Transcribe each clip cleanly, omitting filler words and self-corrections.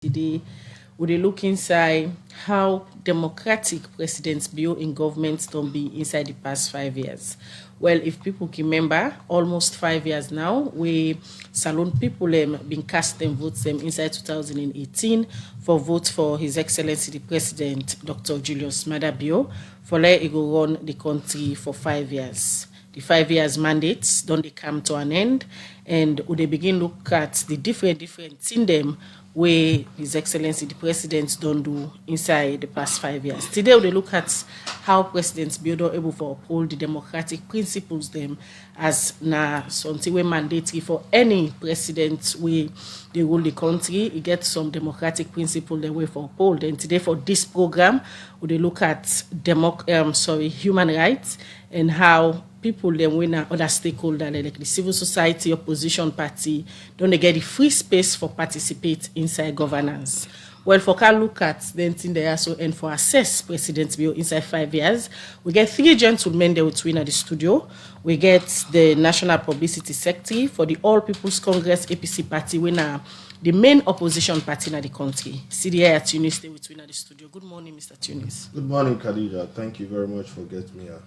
Today, we dey look inside how democratic presidents build in government don't be inside the past 5 years. Well, if people can remember, almost 5 years now, we Salon people been cast them votes them inside 2018 for vote for His Excellency the President Dr. Julius Maada Bio for let it go run the country for 5 years. The 5 years mandates don't they come to an end, and we they begin look at the different in them where His Excellency the President don't do inside the past 5 years. Today we look at how presidents be able to uphold the democratic principles them as na something we mandatory for any president we they rule the country. It gets some democratic principle the way for uphold. And today for this program, we look at human rights and how people then when other stakeholders like the civil society, opposition party, don't they get the free space for participate inside governance. Well, for can look at then thing they also and for assess President Bill inside 5 years, we get three gentlemen there with at the studio. We get the National Publicity Secretary for the All People's Congress APC party winner, the main opposition party in the country. CDI at Tunis stay with at the studio. Good morning, Mr. Tunis. Good morning, Khadija. Thank you very much for getting me here.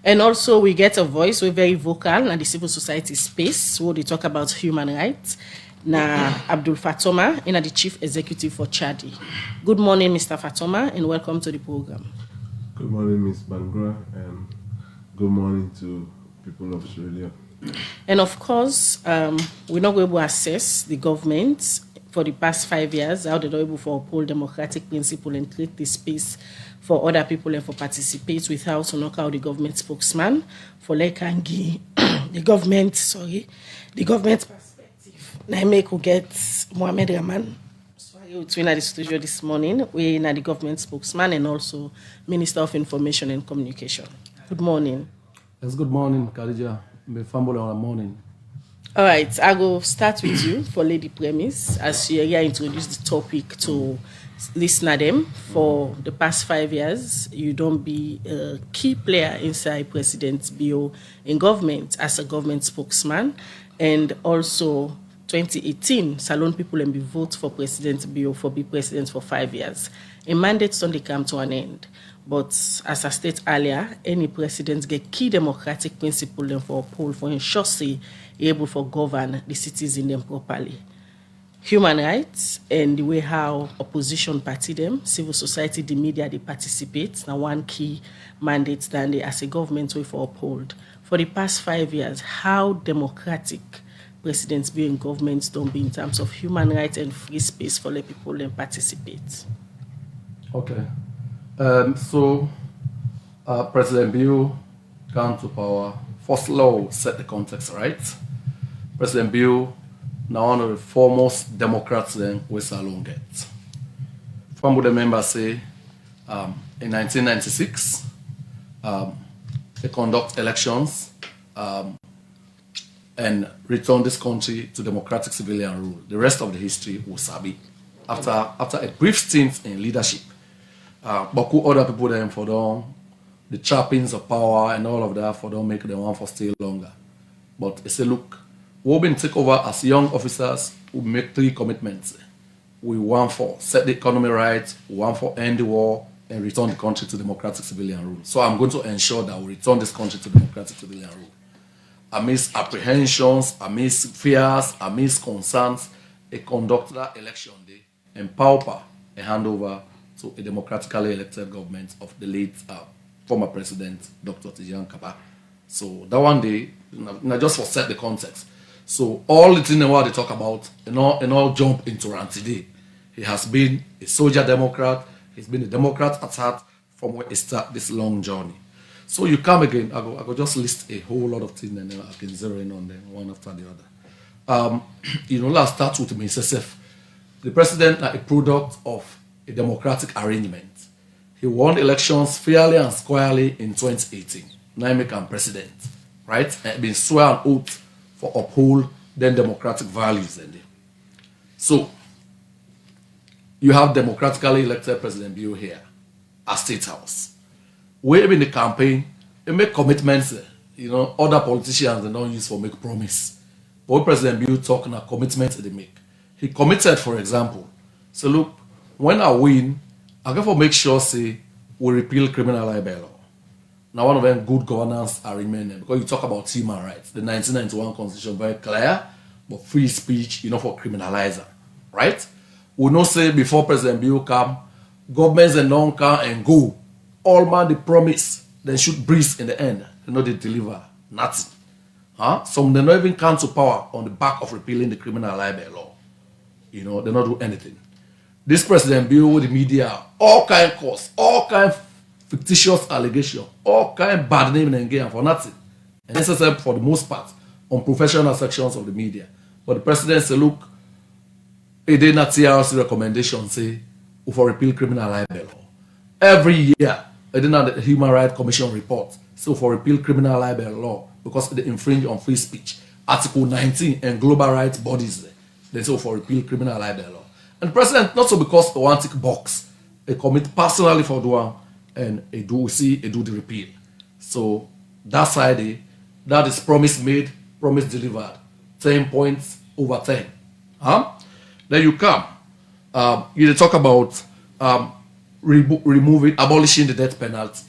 And also we get a voice, we're very vocal in the civil society space, where they talk about human rights. Na Abdul Fatoma, the Chief Executive for Chadi. Good morning, Mr. Fatoma, and welcome to the program. Good morning, Ms. Bangra, and good morning to people of Australia. And of course, we're not going to assess the government for the past 5 years, how they're able to uphold democratic principle and create this space for other people and for participate without to knock out the government spokesman for Lekangi, the government perspective. Naime could get Mohamed Rahman. We're in the studio this morning. We're in the government spokesman and also Minister of Information and Communication. Good morning. Yes, good morning, Khadija. Morning. All right, I will start with you for Lady Premise as you here introduce the topic to listener them. For the past 5 years, you don't be a key player inside President Bio in government as a government spokesman, and also 2018, Salon people and be vote for President Bio for be president for 5 years. A mandate don't come to an end. But as I stated earlier, any president get key democratic principle them for uphold for ensure say able for govern the citizens them properly. Human rights and the way how opposition party them, civil society, the media they participate, now one key mandate that they as a government way for uphold. For the past 5 years, how democratic presidents be in governments don't be in terms of human rights and free space for let people and participate. Okay. President Bill come to power. First law set the context, right? President Bill now one of the foremost Democrats then we Salon get. From the members say in 1996 they conduct elections and return this country to democratic civilian rule. The rest of the history will sabi. After a brief stint in leadership, but other people then for them, the trappings of power and all of that for them make them want for stay longer. But it's a look, we've been take over as young officers who make 3 commitments. We want for set the economy right, we want for end the war, and return the country to democratic civilian rule. So I'm going to ensure that we return this country to democratic civilian rule. Amidst apprehensions, amidst fears, amidst concerns, they conduct that election day and pauper a handover to a democratically elected government of the late former president, Dr. Tijan Kaba. So that one day, just for set the context. So all the things what they talk about, and all jump into Rand today. He has been a soldier Democrat. He's been a Democrat at heart from where he started this long journey. So you come again, I go just list a whole lot of things and then I can zero in on them one after the other. Let's start with himself. The president is a product of a democratic arrangement. He won elections fairly and squarely in 2018. Now he became president, right? And been sworn an oath for uphold then democratic values. So you have democratically elected President Bill here at State House. Way in the campaign, they make commitments. Other politicians they don't use for make promise. But President Bill talking about commitments they make. He committed, for example, So look, when I win, I go for make sure say we repeal criminal libel law. Now one of them good governance are remaining because you talk about human rights. The 1991 constitution very clear, but free speech, for criminalizer, right? We know say before President Bill come, governments and non come and go. All man they promise, they should breeze in the end. They know they deliver nothing. Some they not even come to power on the back of repealing the criminal libel law. They not do anything. This President Bill with the media, all kind of cause, all kind of fictitious allegation, all kind of bad name and game for nothing. And necessary for the most part on professional sections of the media. But the president say, look, it did not TRC recommendation say for repeal criminal libel law. Every year, it did not the Human Rights Commission report so for repeal criminal libel law because they infringe on free speech. Article 19 and global rights bodies they say for repeal criminal libel law. And the president, not so because they want tick box, they commit personally for the one and they do the repeal. So that side, that is promise made, promise delivered. 10 points over 10. Then you come. You talk about abolishing the death penalty.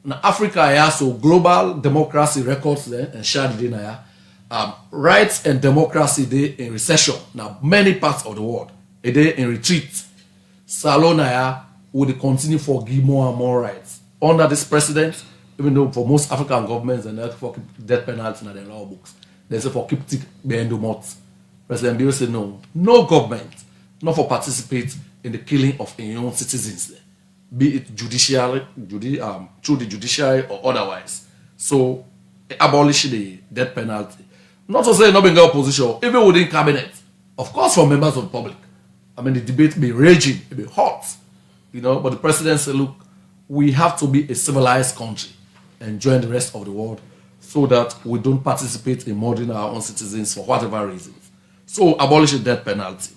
Now Africa, so global democracy records there and shared in rights and democracy they in recession. Now many parts of the world they in retreat. Salona would continue for give more and more rights under this president. Even though for most African governments and for death penalty in their law books, they say for keep it behind the mouth. President Bill said no government, not for participate in the killing of your own citizens, be it through the judiciary or otherwise. So abolish the death penalty. Not to say not being opposition, even within cabinet, of course from members of the public. I mean the debate be raging, it be hot, but the president said, look, we have to be a civilized country and join the rest of the world so that we don't participate in murdering our own citizens for whatever reasons. So abolish the death penalty.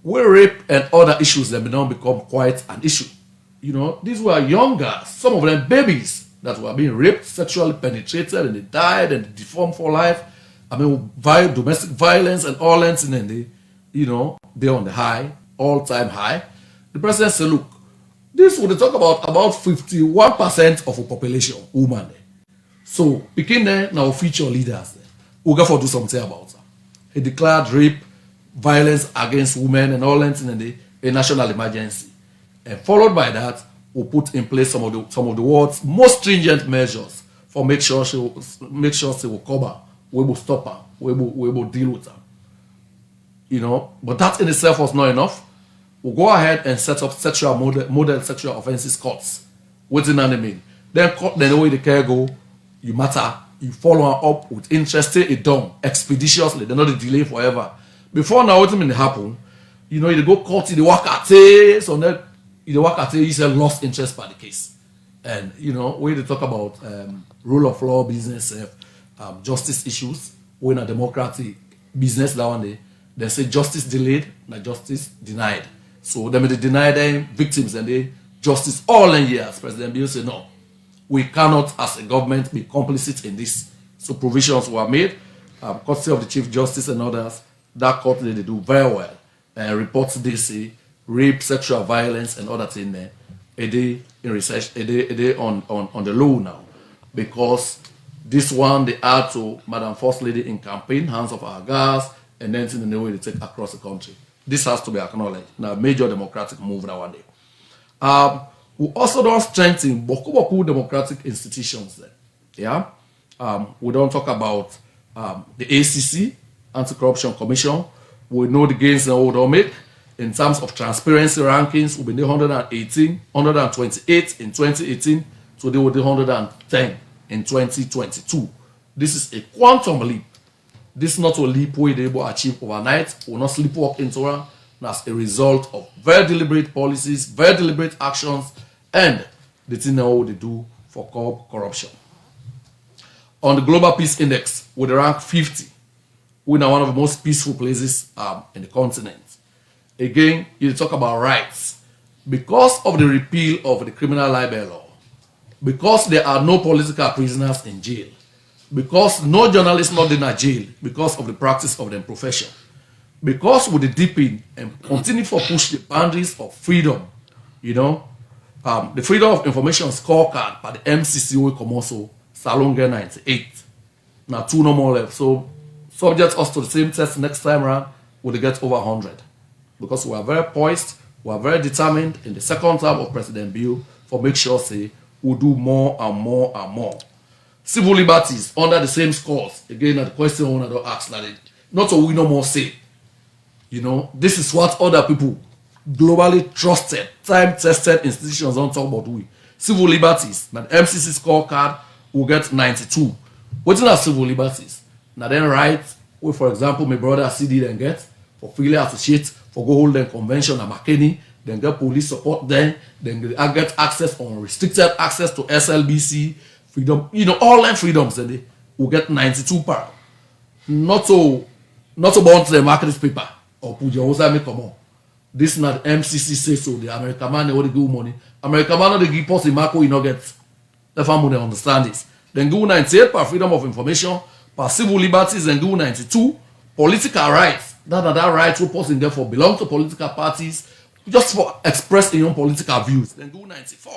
Where rape and other issues that may now become quite an issue. These were younger, some of them babies that were being raped, sexually penetrated, and they died and they deformed for life. I mean, domestic violence and all that, and they're on the high, all-time high. The president said, look, this would talk about 51% of the population, women. So, picking there, now future leaders, we got to do something about it. He declared rape, violence against women and all that in a national emergency. And followed by that, we put in place some of the world's most stringent measures for make sure she will cover, we will stop her, we will deal with her. But that in itself was not enough. We'll go ahead and set up sexual model sexual offenses courts. What's in the mean? Then court, then the way the care go, you matter, you follow her up with interest, stay it done expeditiously, they're not a delay forever. Before now, what may happen, you go court, you work at it, so then you work at it, you say lost interest by the case. And when they talk about rule of law business, justice issues, when a democratic business that one day, they say justice delayed, not justice denied. So they deny them victims and they justice all in years. President Bill said no, we cannot as a government be complicit in this. So provisions were made, courtesy of the Chief Justice and others. That court they do very well. And reports they say rape, sexual violence and other things there. A day in research, a day on the low now. Because this one they add to Madam First Lady in campaign, hands of our gas, and then in the way they take across the country. This has to be acknowledged. Now, major democratic move that one day. We also don't strengthen boku democratic institutions there. Yeah. We don't talk about the ACC, Anti-Corruption Commission. We know the gains that we don't make. In terms of transparency rankings, we've been 118, 128 in 2018, so they were 110 in 2022. This is a quantum leap. This is not a leap we able to achieve overnight. We'll not sleepwalk into it. As a result of very deliberate policies, very deliberate actions, and the thing now they do for curb corruption. On the Global Peace Index, we rank 50. We're now one of the most peaceful places in the continent. Again, you talk about rights. Because of the repeal of the criminal libel law, because there are no political prisoners in jail, because no journalists not in a jail because of the practice of their profession, because with the deepen and continue for push the boundaries of freedom, the Freedom of Information Scorecard by the MCC will come also Salon 98. Now 2 no more left. So subject us to the same test next time around, we'll get over 100. Because we are very poised, we are very determined in the second term of President Bill for make sure say we'll do more and more and more. Civil liberties under the same scores. Again, the question I want to ask that not so we no more say. This is what other people, globally trusted, time-tested institutions don't talk about we. Civil liberties, now the MCC scorecard will get 92. What are civil liberties? Now then rights, for example, my brother CD then get for freely associate, for go hold them convention at McKinney, then get police support then they get access, unrestricted access to SLBC, freedom, all them freedoms, then they will get 92 per. Not so bound to the market paper or put your own make come on. This not MCC say so. The American man they want to give money. American man they give us the marco you not get. The family understand this. Then give 98 per freedom of information, per civil liberties, then give 92 political rights. That right to person there for belong to political parties, just for expressing your own political views. Then give 94.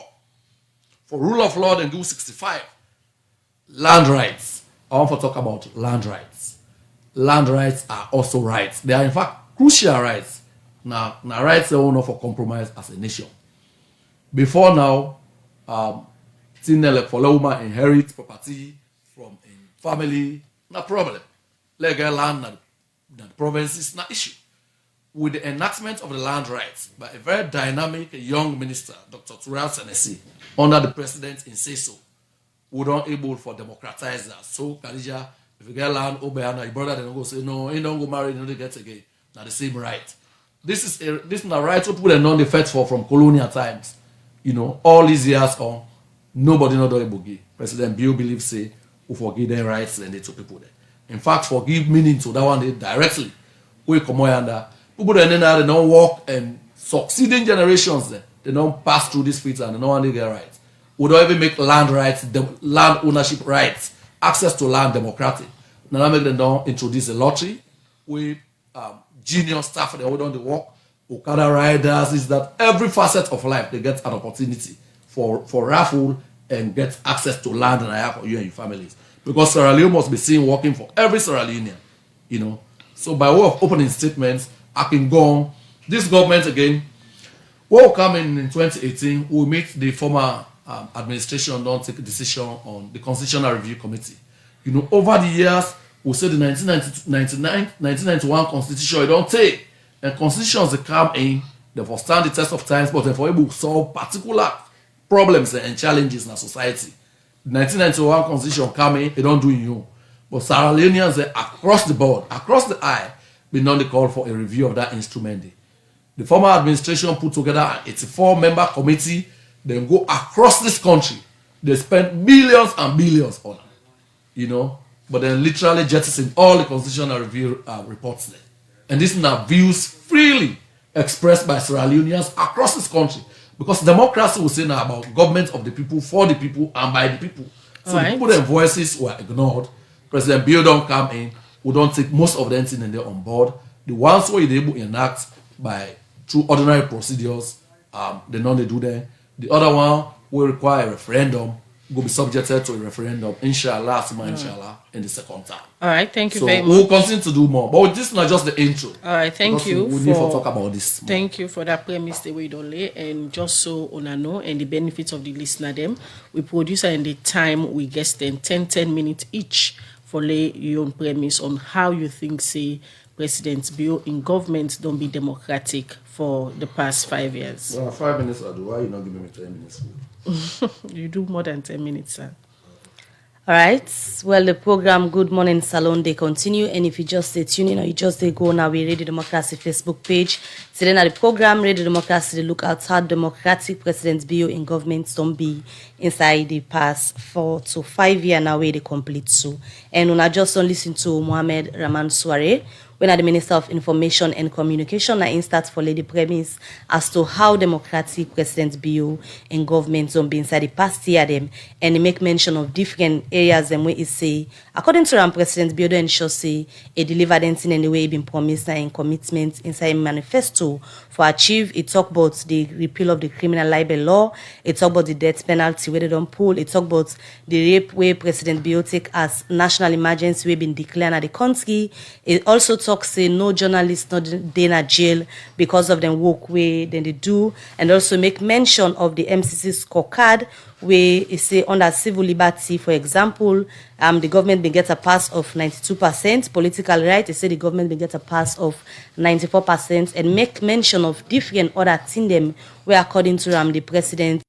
For rule of law, then give 65. Land rights. I want to talk about land rights. Land rights are also rights. They are in fact crucial rights. Now rights are not for compromise as a nation. Before now, for woman inherit property from a family, no problem. Legal land, the provinces, no issue. With the enactment of the land rights by a very dynamic young minister, Dr. Turao Senesi, under the president in Seso, we don't able for democratize that. So, Khadija, if you get land, Obeana, your brother, they don't go say, no, you don't go marry, you don't get again. Now the same right. This is a right to put a non-defect for from colonial times. All these years on, nobody not able to give. President Bill believes say, who forgive their rights and they to people there. In fact, forgive meaning to that one day directly. We come under people that they don't walk and succeeding generations then they don't pass through these fields and they don't want to get rights. We don't even make land rights, land ownership rights, access to land democratic. Now make them don't introduce a lottery. We genius staff they hold on the work, Okada riders, is that every facet of life they get an opportunity for raffle and get access to land and area for you and your families. Because Sierra Leone must be seen working for every Sierra Leonean, So by way of opening statements, I can go on. This government again will come in 2018. We'll meet the former administration, don't take a decision on the Constitutional Review Committee. Over the years, we'll say the 1991 Constitution, it don't take. And constitutions that come in, they will stand the test of times, but they for able to solve particular problems and challenges in our society. The 1991 Constitution come in, they don't do it. But Sierra Leoneans across the board, across the aisle, we know they call for a review of that instrument. The former administration put together an 84-member committee, then go across this country. They spend billions and billions on it, but then literally jettison all the constitutional review reports there. And these are views freely expressed by Sierra Leoneans across this country. Because democracy will say now about government of the people, for the people, and by the people. So the people their voices were ignored. President Bill don't come in. We don't take most of them in there on board. The ones who are able to enact by through ordinary procedures, they know they do that. The other one will require a referendum, will be subjected to a referendum, inshallah, inshallah, in the second time. All right, thank you very much. We'll continue to do more. But this is not just the intro. All right, thank you. We need to talk about this more. Thank you for that premise the way you don't lay. And just so on know and the benefits of the listener them, we produce in the time we guess them 10 minutes each for lay your own premise on how you think say President Bill in government don't be democratic for the past 5 years. Well, 5 minutes I do. Why you not giving me 10 minutes? You do more than 10 minutes, sir. All right. Well, the program Good Morning Salon, they continue. And if you just stay tuning or you just they go now, we Radio Democracy Facebook page. So then at the program, Radio Democracy, they look at how democratic President Bill in government don't be inside the past 4 to 5 years now where they complete so. And when I just don't listen to Mohamed Rahman Soare, when the Minister of Information and Communication, I start for Lady Premise as to how democratic President Bio and government zone be inside the past year them, and he make mention of different areas and where he say, according to President Bio, ensure say a delivered anything in the way he been promised and commitment inside manifesto for achieve. It talk about the repeal of the criminal libel law. It talk about the death penalty where they don't pull. It talk about the rape where President Bio take as national emergency we been declared at the country. It also talks say no journalists not in jail because of them work way then they do, and also make mention of the MCC scorecard where it say under civil liberty, for example, the government will get a pass of 92%, political right, they say the government will get a pass of 94%, and make mention of different other things them where according to the president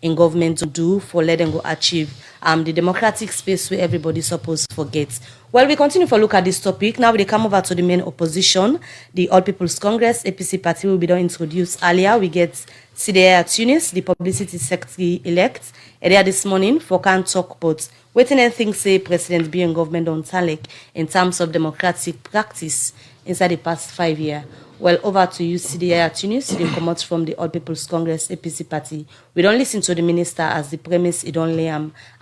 in government to do for let them go achieve the democratic space where everybody supposed to forget. Well, we continue for look at this topic. Now we come over to the main opposition, the All People's Congress, APC party will be done introduced earlier. We get Sidea Tunis, the publicity secretary elect, earlier this morning for can talk about waiting and things say President being government on Talek in terms of democratic practice inside the past 5 years. Well, over to you, Sidea Tunis. You come out from the All People's Congress APC party. We don't listen to the minister as the premise it don't lay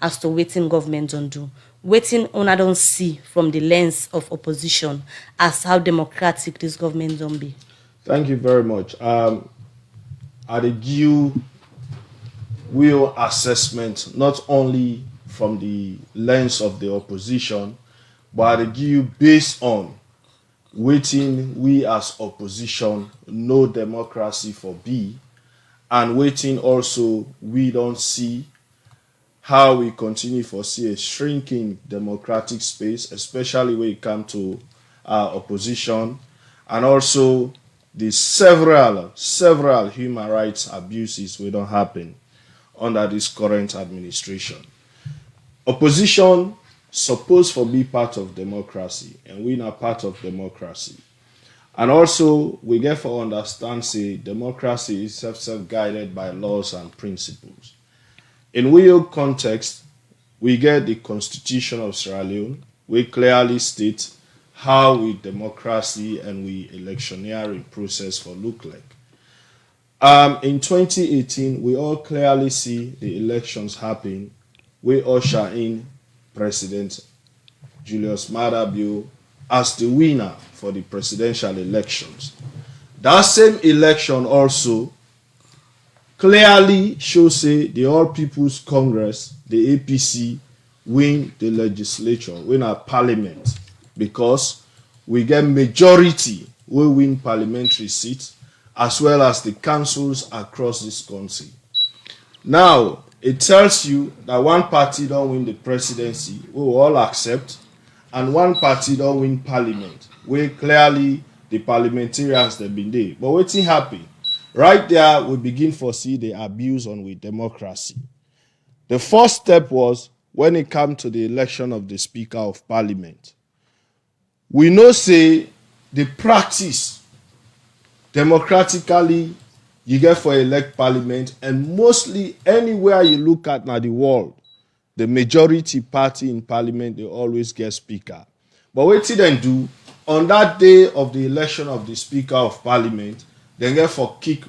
as to waiting government don't do. Waiting on I don't see from the lens of opposition as how democratic this government don't be. Thank you very much. At a due real assessment, not only from the lens of the opposition, but at a due based on waiting we as opposition know democracy for be, and waiting also we don't see how we continue to see a shrinking democratic space, especially when it comes to our opposition, and also the several human rights abuses will don't happen under this current administration. Opposition supposed to be part of democracy, and we are part of democracy. And also, we get to understand, say, democracy is self-guided by laws and principles. In real context, we get the Constitution of Sierra Leone, we clearly state how we democracy and we electioneering process for look like. In 2018, we all clearly see the elections happen. We usher in President Julius Maada Bio as the winner for the presidential elections. That same election also clearly shows the All People's Congress, the APC, win the legislature, win our parliament, because we get majority, we win parliamentary seats, as well as the councils across this country. Now, it tells you that one party don't win the presidency, we will all accept, and one party don't win parliament, where clearly the parliamentarians have been there. But what's happening? Right there, we begin to see the abuse on with democracy. The first step was when it came to the election of the Speaker of Parliament. We know, say, the practice democratically you get for elect parliament, and mostly anywhere you look at now the world, the majority party in parliament, they always get speaker. But what did they do? On that day of the election of the Speaker of Parliament, they get for kick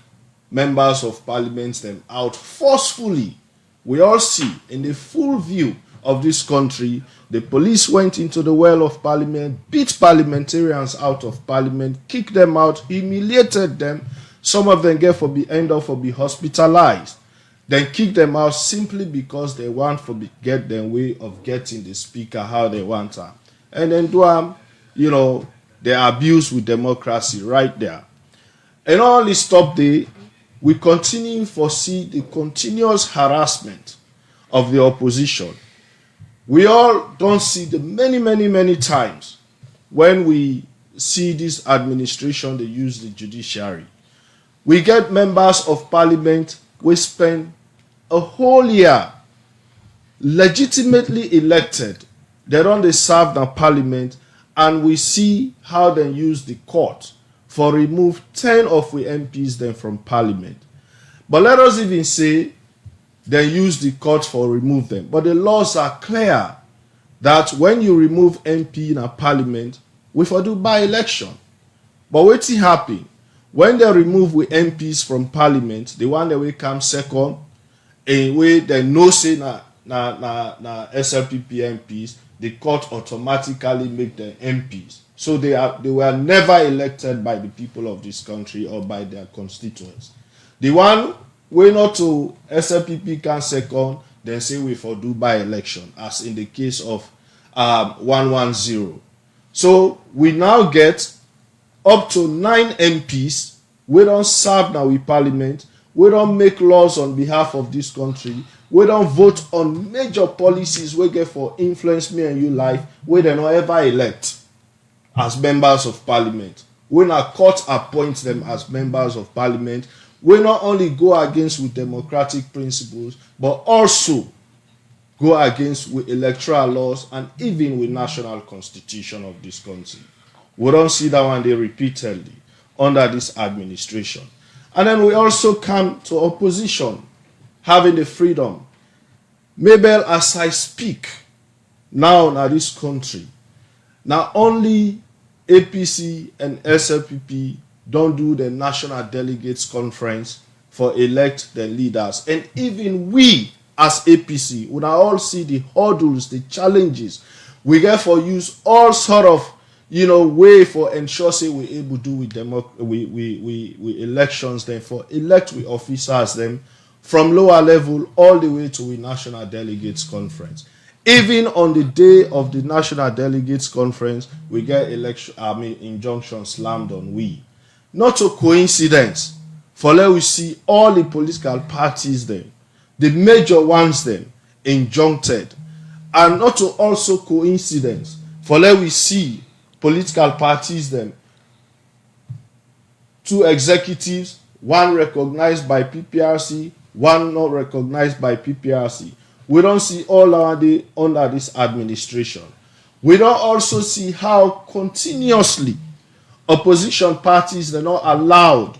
members of parliament them out forcefully. We all see in the full view of this country, the police went into the well of parliament, beat parliamentarians out of parliament, kicked them out, humiliated them. Some of them end up for be hospitalized. Then kick them out simply because they want to get their way of getting the speaker how they want her. And then do the abuse with democracy right there. And all this stop there, we continue to see the continuous harassment of the opposition. We all don't see the many times when we see this administration, they use the judiciary. We get members of parliament, we spend a whole year legitimately elected. They don't serve the parliament, and we see how they use the court for remove 10 of the MPs then from parliament. But let us even say they use the court for remove them. But the laws are clear that when you remove MP in a parliament, we for do by-election. But wetin happen? When they remove we MPs from parliament, the one that will come second, in way they know say na SLPP MPs, the court automatically make them MPs. So they were never elected by the people of this country or by their constituents. The one wey not to SLPP can second, then say we for do by-election, as in the case of 110. So we now get up to 9 MPs. We don't serve now with parliament. We don't make laws on behalf of this country. We don't vote on major policies we get for influence me and you life. We don't ever elect as members of parliament. When a court appoints them as members of parliament, we not only go against with democratic principles, but also go against with electoral laws and even with national constitution of this country. We don't see that one day repeatedly under this administration. And then we also come to opposition, having the freedom. Mabel, as I speak, now in this country, not only APC and SLPP don't do the National Delegates Conference for elect the leaders. And even we, as APC, we now all see the hurdles, the challenges. We therefore use all sort of way for ensure say we able to do with we elections, then for elect we officers them from lower level all the way to the National Delegates Conference. Even on the day of the National Delegates Conference, we get injunction slammed on we. Not a coincidence, for let we see all the political parties then, the major ones then, injuncted. And not to also coincidence, for let we see political parties them, 2 executives, one recognized by PPRC, one not recognized by PPRC. We don't see all under this administration. We don't also see how continuously opposition parties are not allowed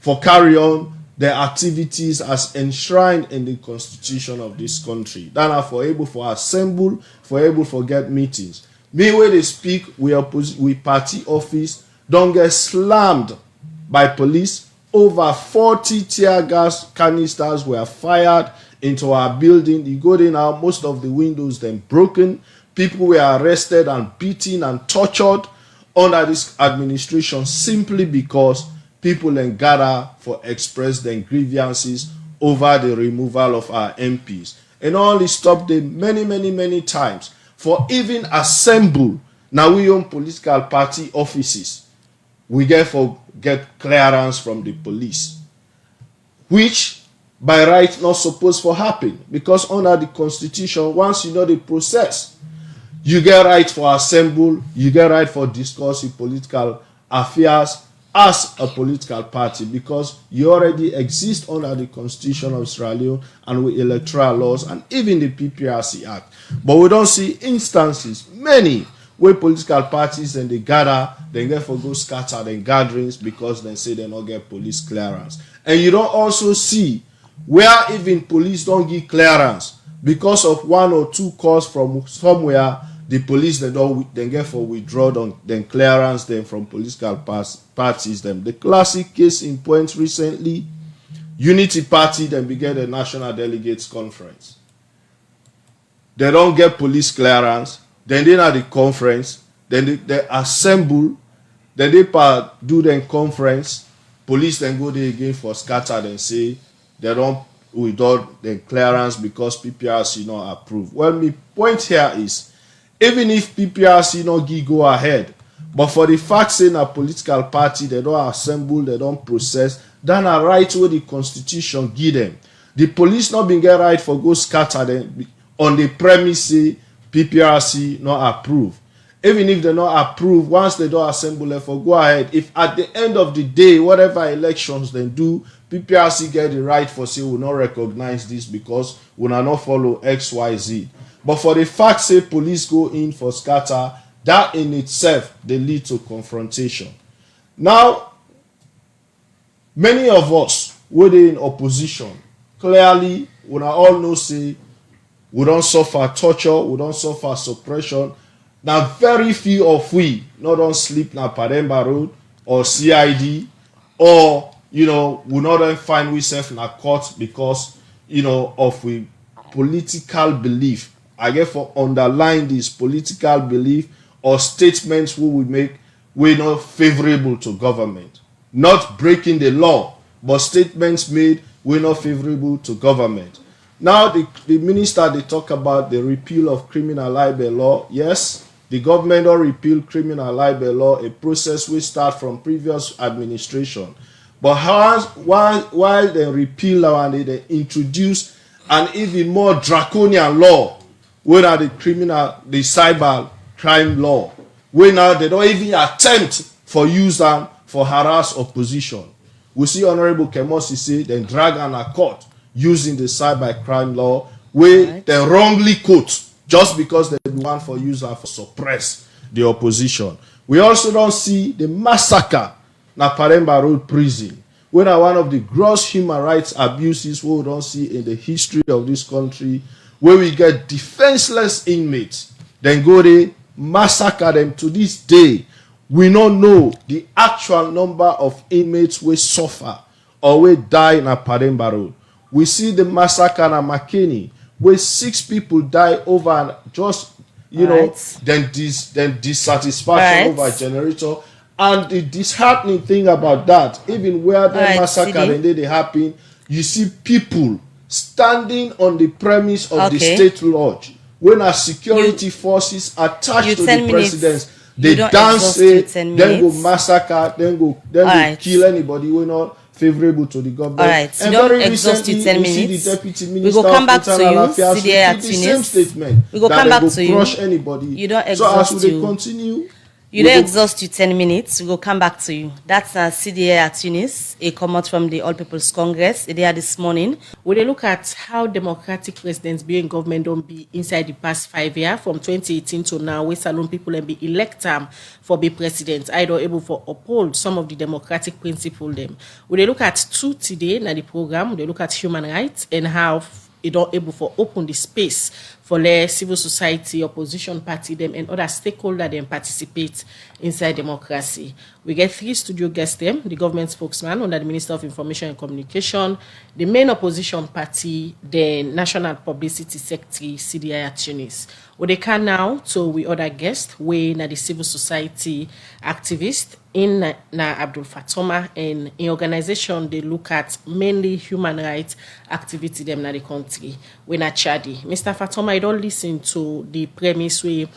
for carry on their activities as enshrined in the constitution of this country. That are for able for assemble, for able for get meetings. Me where they speak, we party office don't get slammed by police. Over 40 tear gas canisters were fired into our building. You go there now, most of the windows then broken. People were arrested and beaten and tortured under this administration simply because people then gather for express their grievances over the removal of our MPs. And only stop them many times for even assemble. Now we own political party offices. We get clearance from the police, which by right not supposed to happen, because under the constitution, once you know the process, you get right for assemble, you get right for discuss in political affairs as a political party, because you already exist under the constitution of Sierra Leone and with electoral laws and even the PPRC Act. But we don't see instances, many, where political parties and they gather, they get for go scatter their gatherings because they say they not get police clearance. And you don't also see where even police don't give clearance because of 1 or 2 calls from somewhere. The police they get for withdraw then clearance them from political parties. Them the classic case in point recently, Unity Party then began the National Delegates Conference. They don't get police clearance. Then they at the conference, then they assemble, then they do the conference. Police then go there again for scatter and say they don't withdraw the clearance because PPRC not approve. Well, my point here is, even if PPRC not go ahead, but for the fact saying a political party, they don't assemble, they don't process, then a right where the constitution give them. The police not being get right for go scatter them on the premise say PPRC not approve. Even if they not approve, once they don't assemble, they for go ahead. If at the end of the day, whatever elections they do, PPRC get the right for say we not recognize this because we not follow XYZ. But for the fact say police go in for scatter, that in itself they lead to confrontation. Now, many of us who are in opposition, clearly we all know say we don't suffer torture, we don't suffer suppression. Now, very few of we not on sleep na Pademba Road or CID, or we not on find ourselves in a court because of we political belief. I get for underline this political belief or statements we will make we not favorable to government, not breaking the law, but statements made we not favorable to government. Now the minister they talk about the repeal of criminal libel law. Yes, the government will repeal criminal libel law, a process we start from previous administration. But while they repeal and they introduce an even more draconian law, where are the cyber crime law, where now they don't even attempt for use them for harass opposition. We see Honorable Kemosi say they drag on a court using the cyber crime law, where they wrongly quote just because they want for user for suppress the opposition. We also don't see the massacre na Paremba Road prison, where are one of the gross human rights abuses we don't see in the history of this country, where we get defenseless inmates, then go there, massacre them. To this day, we don't know the actual number of inmates we suffer or we die in a Paremba Road. We see the massacre in McKinney, where 6 people die over just, then dissatisfaction over a generator. And the disheartening thing about that, even where the massacre and they happen, you see people standing on the premise of the state lodge when our security forces attached to the presidents, they dance it, then go massacre, then go kill anybody who not favorable to the government. All right, and you don't very exhaust you 10 recently, minutes. the deputy We minister go come back of to internal you. affairs See there repeat the same statement We go that come they back go to you. crush anybody. You don't So exhaust as we you. continue, You don't exhaust you 10 minutes. We will come back to you. That's CDA at Tunis, a comment from the All People's Congress. They are this morning. When they look at how democratic presidents be in government don't be inside the past 5 years, from 2018 to now, where Salon people and be elect for be president, either able for uphold some of the democratic principles them. When they look at 2 today in the program, they look at human rights and how it don't able for open the space for the civil society, opposition party them and other stakeholders them participate inside democracy. We get 3 studio guests them, the government spokesman under the Minister of Information and Communication, the main opposition party, the National Publicity Secretary, CDI at Tunis. What they can now to we other guests, we na the civil society activist in na Abdul Fatoma, and in organization they look at mainly human rights activity them na the country. We na Chadi. Mr. Fatoma, I don't listen to the premise where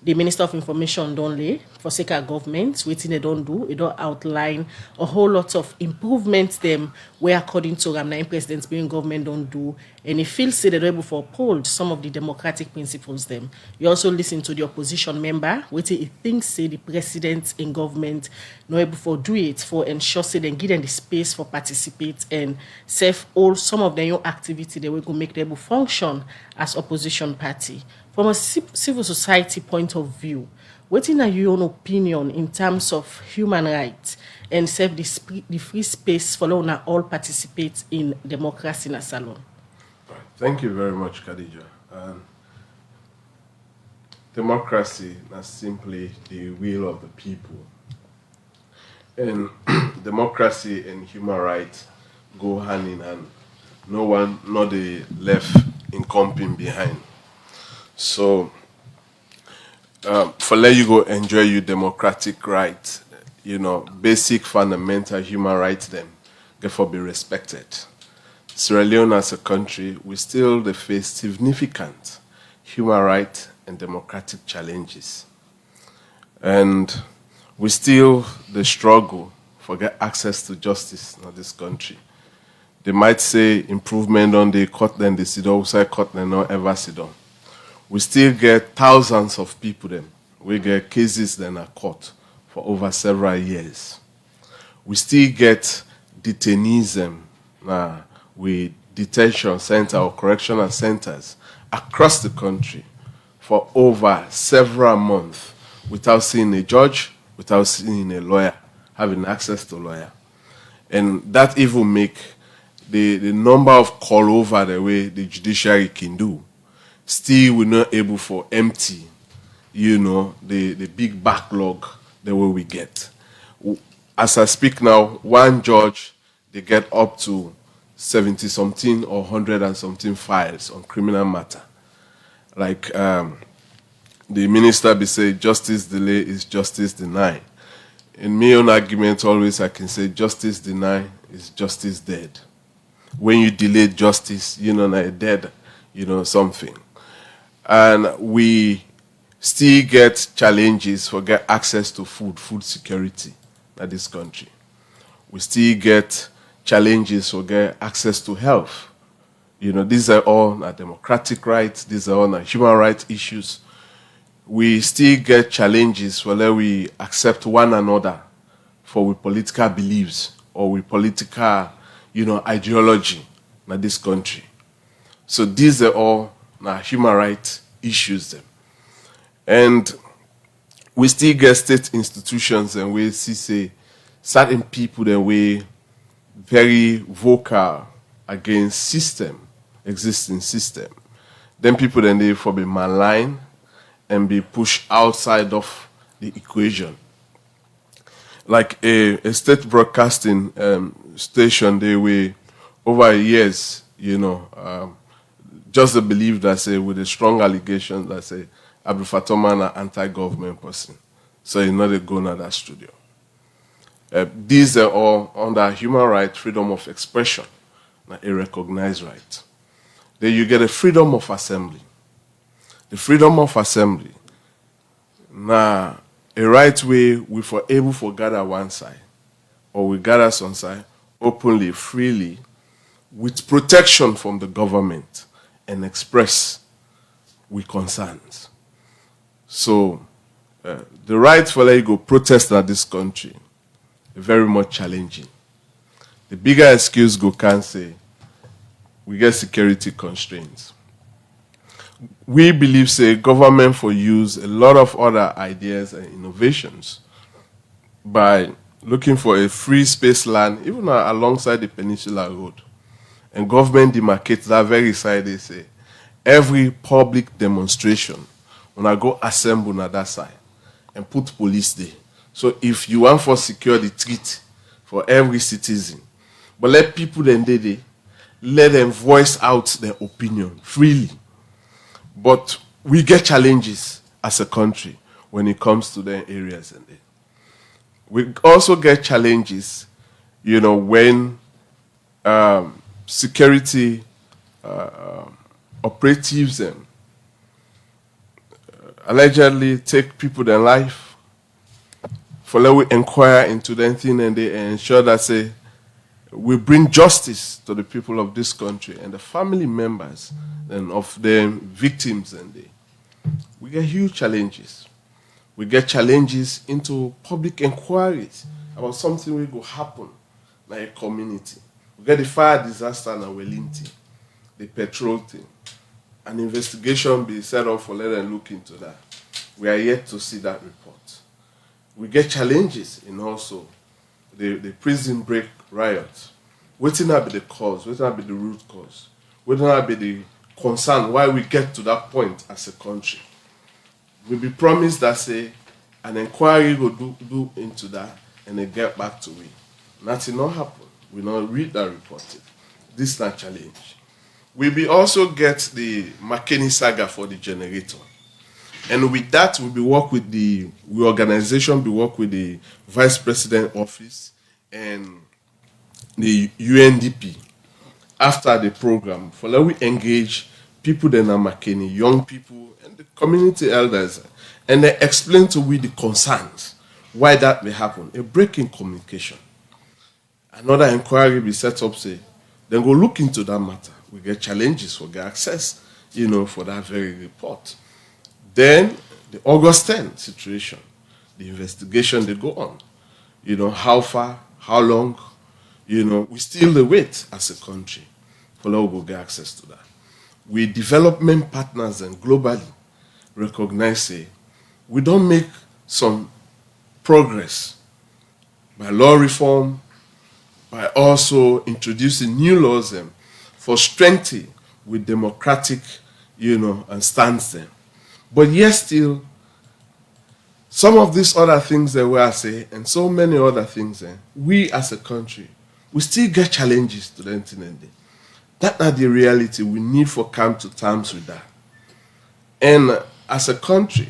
the Minister of Information don't lay for sake of government, waiting they don't do, it don't outline a whole lot of improvements them where according to Ramnaim presidents being government don't do, and it feels say they're able to uphold some of the democratic principles them. You also listen to the opposition member, waiting it thinks say the president in government not able to do it for ensure say then give them the space for participate and save all some of their own activity they will go make them able function as opposition party. From a civil society point of view, what is your own opinion in terms of human rights and serve the free space for all participate in democracy in a salon? Thank you very much, Khadija. Democracy is simply the will of the people. And democracy and human rights go hand in hand. No one, not the left in comping behind. So, for let you go enjoy your democratic rights, basic fundamental human rights, then therefore be respected. Sierra Leone as a country, we still face significant human rights and democratic challenges. And we still the struggle for get access to justice in this country. They might say improvement on the court, then they sit outside court, then not ever sit down. We still get thousands of people then. We get cases then at court for over several years. We still get detainees with detention center or correctional centers across the country for over several months without seeing a judge, without seeing a lawyer, having access to a lawyer. And that even make the number of call over the way the judiciary can do. Still, we're not able for empty the big backlog the way we get. As I speak now, one judge, they get up to 70 something or 100 and something files on criminal matter. Like the minister be say, justice delay is justice denied. In my own argument, always I can say justice denied is justice dead. When you delay justice, not dead, something. And we still get challenges for get access to food security in this country. We still get challenges for get access to health. These are all not democratic rights. These are all not human rights issues. We still get challenges whether we accept one another for we political beliefs or we political, ideology in this country. So these are all not human rights issues them. And we still get state institutions and we see say certain people that we very vocal against existing system. Then people then they for be maligned and be pushed outside of the equation. Like a state broadcasting station, they were over years, just the belief that say with a strong allegation that say Abdul Fatoman an anti-government person. So you know they go to that studio. These are all under human right, freedom of expression, a recognized right. Then you get a freedom of assembly. The freedom of assembly. Now, a right way we for able to gather one side, or we gather some side openly, freely, with protection from the government, and express we concerns. So, the right for let you go protest in this country is very much challenging. The bigger excuse go can say we get security constraints. We believe, say, government for use a lot of other ideas and innovations by looking for a free space land, even alongside the Peninsula Road. And government demarcates that very side, they say, every public demonstration, when I go assemble on that side and put police there. So if you want for secure the street for every citizen, but let people then let them voice out their opinion freely. But we get challenges as a country when it comes to the areas. And we also get challenges, when security operatives allegedly take people their life. For let we inquire into them thing and they ensure that say we bring justice to the people of this country and the family members and of the victims we get huge challenges. We get challenges into public inquiries about something will go happen in a community. We get the fire disaster in Wellington, the petrol thing. An investigation be set up for let them look into that. We are yet to see that report. We get challenges in also the prison break riot. Waiting not be the cause, waiting not be the root cause, waiting not be the concern why we get to that point as a country. We be promised that say an inquiry will do into that and they get back to it. Nothing not happen. We not read that report. This is not challenge. We be also get the McKinney saga for the generator. And with that, we work with the organization, we work with the Vice President Office and the UNDP after the program. For let we engage people that are McKinney, young people and the community elders, and they explain to we the concerns, why that may happen, a break in communication. Another inquiry be set up, say, then go look into that matter. We get challenges for get access, for that very report. Then the August 10 situation, the investigation they go on. How far, how long, we still wait as a country for us to get access to that. We development partners and globally recognize say we don't make some progress by law reform, by also introducing new laws for strengthening with democratic, and stance them. But yet still some of these other things that we are saying, and so many other things, we as a country, we still get challenges to the internet. That's not the reality. We need for come to terms with that. And as a country,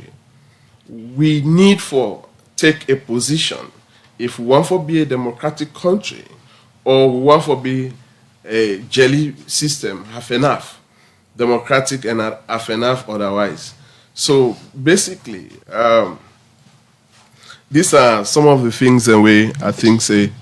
we need for take a position if we want to be a democratic country or we want to be a jelly system, half enough, democratic and half enough otherwise. So basically, these are some of the things that we, I think, say,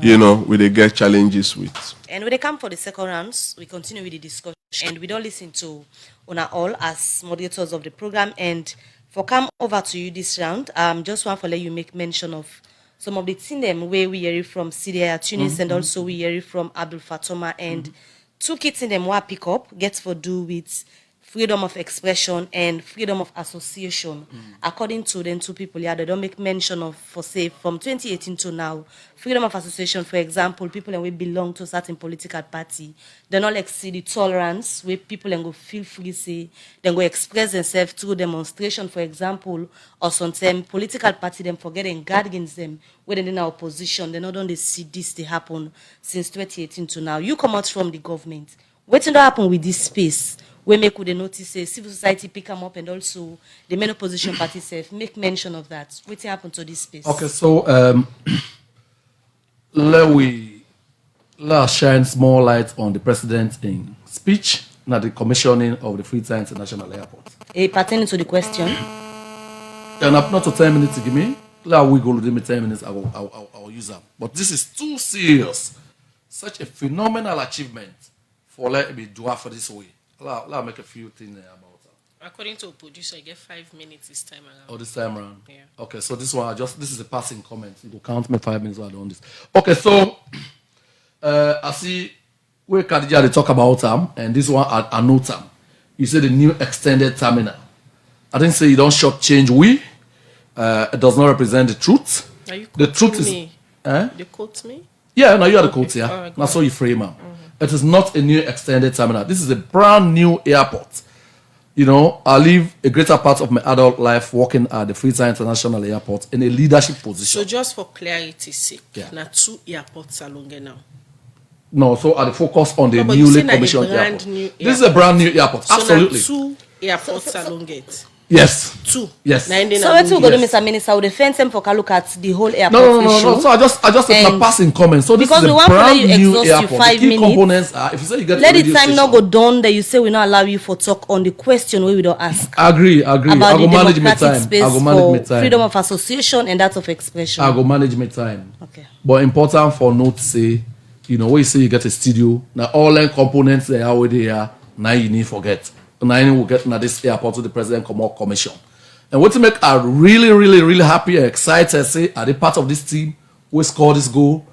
we they get challenges with. And when they come for the second rounds, we continue with the discussion and we don't listen to Una all as moderators of the program. And for come over to you this round, just want to let you make mention of some of the things them where we hear it from Syria, Tunis, and also we hear it from Abdul Fatoma. And two kids in them what pick up gets for do with freedom of expression and freedom of association. According to them two people, they don't make mention of, for say, from 2018 to now, freedom of association, for example, people and we belong to a certain political party, they not like see the tolerance where people and go feel free, say, then go express themselves through demonstration, for example, or sometimes political party them forget and guard against them, where they're in our opposition, they not only see this they happen since 2018 to now. You come out from the government. What did happen with this space? We make with the notice, civil society pick them up, and also the main opposition party self make mention of that. What happened to this space? Okay, so let's shine small light on the president in speech, not the commissioning of the Freetown International Airport. Pertaining to the question. And up not to 10 minutes to give me. Let we go give me 10 minutes. I will use them. But this is too serious. Such a phenomenal achievement for let me do for this way. I'll make a few things about that. According to a producer, I get 5 minutes this time around. Oh, this time around? Yeah. Okay, so this one, this is a passing comment. You will count me 5 minutes while I do this. Okay, so I see where Khadija they talk about them, and this one I note them. You say the new extended terminal. I didn't say you don't shortchange we. It does not represent the truth. Are you The truth is... me? Eh? They quote me? Yeah, no, you are the quote here. Right, That's how you frame them. It is not a new extended terminal. This is a brand new airport. I live a greater part of my adult life working at the Freetown International Airport in a leadership position. So just for clarity's sake, Yeah. now 2 airports are longer now. No, so I focus on the No, but you newly say na a commissioned brand airport. new This is a brand new airport. So Absolutely. now 2 airports are longer. Yes. 2. Yes. Now, So what you go do, Mr. Minister, would defend them for look at the whole airport No. issue? So I just said my And passing comment. So this because is we a want to let brand you new exhaust you airport. 5 The key minutes. components are, if you say you get Let a the radio time station, not go down that you say we not allow you for talk on the question where we don't ask. Agree. About I the go manage my democratic time. space I go manage my for time. freedom of association and that of expression. I go manage my time. Okay. But important for note say, when you say you get a studio, now all the components they are already here, now you need forget. Now you will get now this airport to the president come out commission. And what to make I really happy and excited, say, are they part of this team who scored this goal,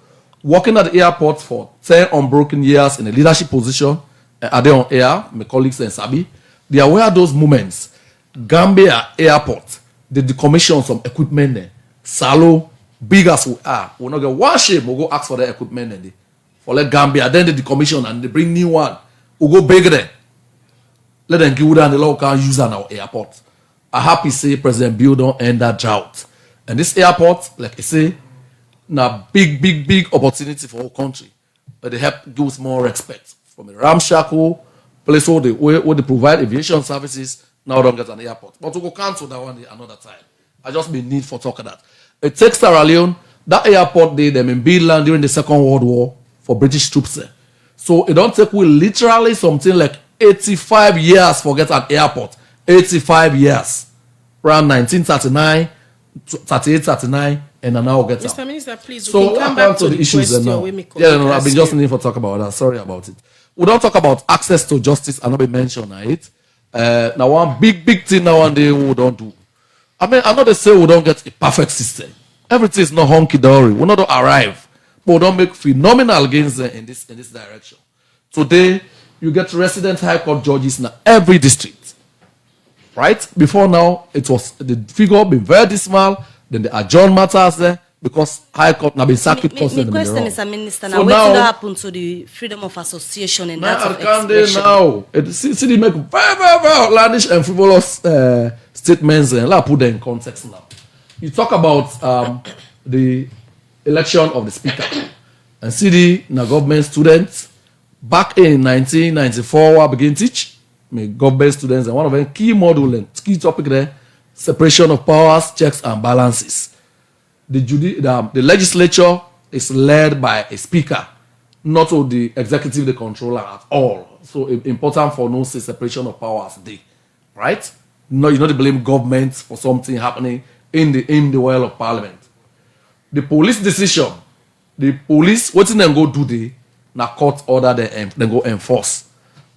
working at the airport for 10 unbroken years in a leadership position, are they on air, my colleagues and Sabi, they are aware of those moments. Gambia Airport, they decommission some equipment there. Salo, big as we are, we'll not get one shape, we'll go ask for the equipment there. For like Gambia, then they decommission and they bring new one. We'll go bigger there. Let them give them the law can use on our airport. I happy say President Bill don't end that drought. And this airport, like I say, now big opportunity for our country. But they help give us more respect. From a ramshackle place where they provide aviation services, now don't get an airport. But we go cancel that one another time. I just be need for talking that. It takes Sierra Leone, that airport they them in Beeland during the Second World War for British troops there. So it don't take we literally something like 85 years for get an airport. 85 years. Around 1939, 38, 39, and now we'll get Mr. out. Minister, please, So we can come back to the the issues question now. where me I've been just needing to talk about that. Sorry about it. We don't talk about access to justice and not be mentioned it. Now one big thing now one day we don't do. I mean, I know they say we don't get a perfect system. Everything is not honky-dory. We not arrive. But we don't make phenomenal gains in this direction. Today, you get resident high court judges in every district. Right? Before now, it was the figure been very dismal. Then the adjourn matters there because high court now been circuit court. My question, Mr. Minister, now So what now, will happen to the freedom of association and that of expression? now they make very outlandish and frivolous statements and let's put them in context now. you talk about the election of the speaker. And CD, na government students, back in 1994, I began teach me government students, and one of them key module and key topic there, separation of powers, checks and balances. The legislature is led by a speaker, not to the executive, the controller at all. So important for no say separation of powers day, right? No, you not blame government for something happening in the well of parliament. The police decision, the police what them go do they na court order then go enforce,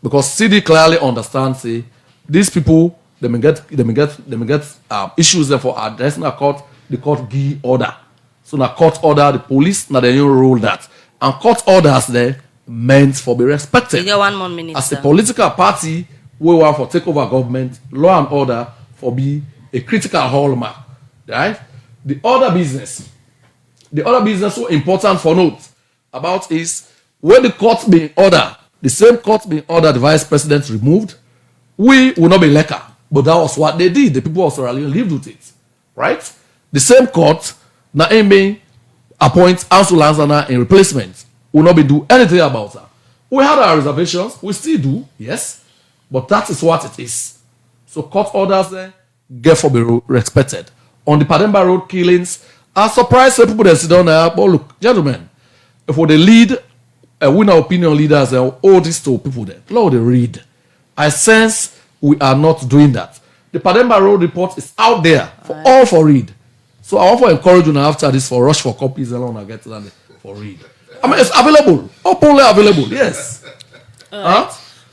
because CD clearly understands say these people they may get issues there for addressing a court. The court give order, so na court order the police na they rule that, and court orders there meant for be respected. You get 1 more minute. As a political party, we want for take over government, law and order for be a critical hallmark, right? The other business so important for note about is when the court being order, the same court being order the vice president removed, we will not be lekker, but that was what they did. The people of Sierra Leone lived with it, right? The same court now aiming appoint Ansu Lanzana in replacement will not be do anything about that. We had our reservations, we still do, yes, but that is what it is. So court orders get for be respected. On the Pademba Road killings, I'm surprised some people that sit down there, but look, gentlemen, if they lead winner opinion leaders and all these two people there, Lord, they read. I sense we are not doing that. The Pademba Road report is out there for all for read. So I want to encourage you now after this for rush for copies and I get to that for read. I mean, it's available, openly available, yes.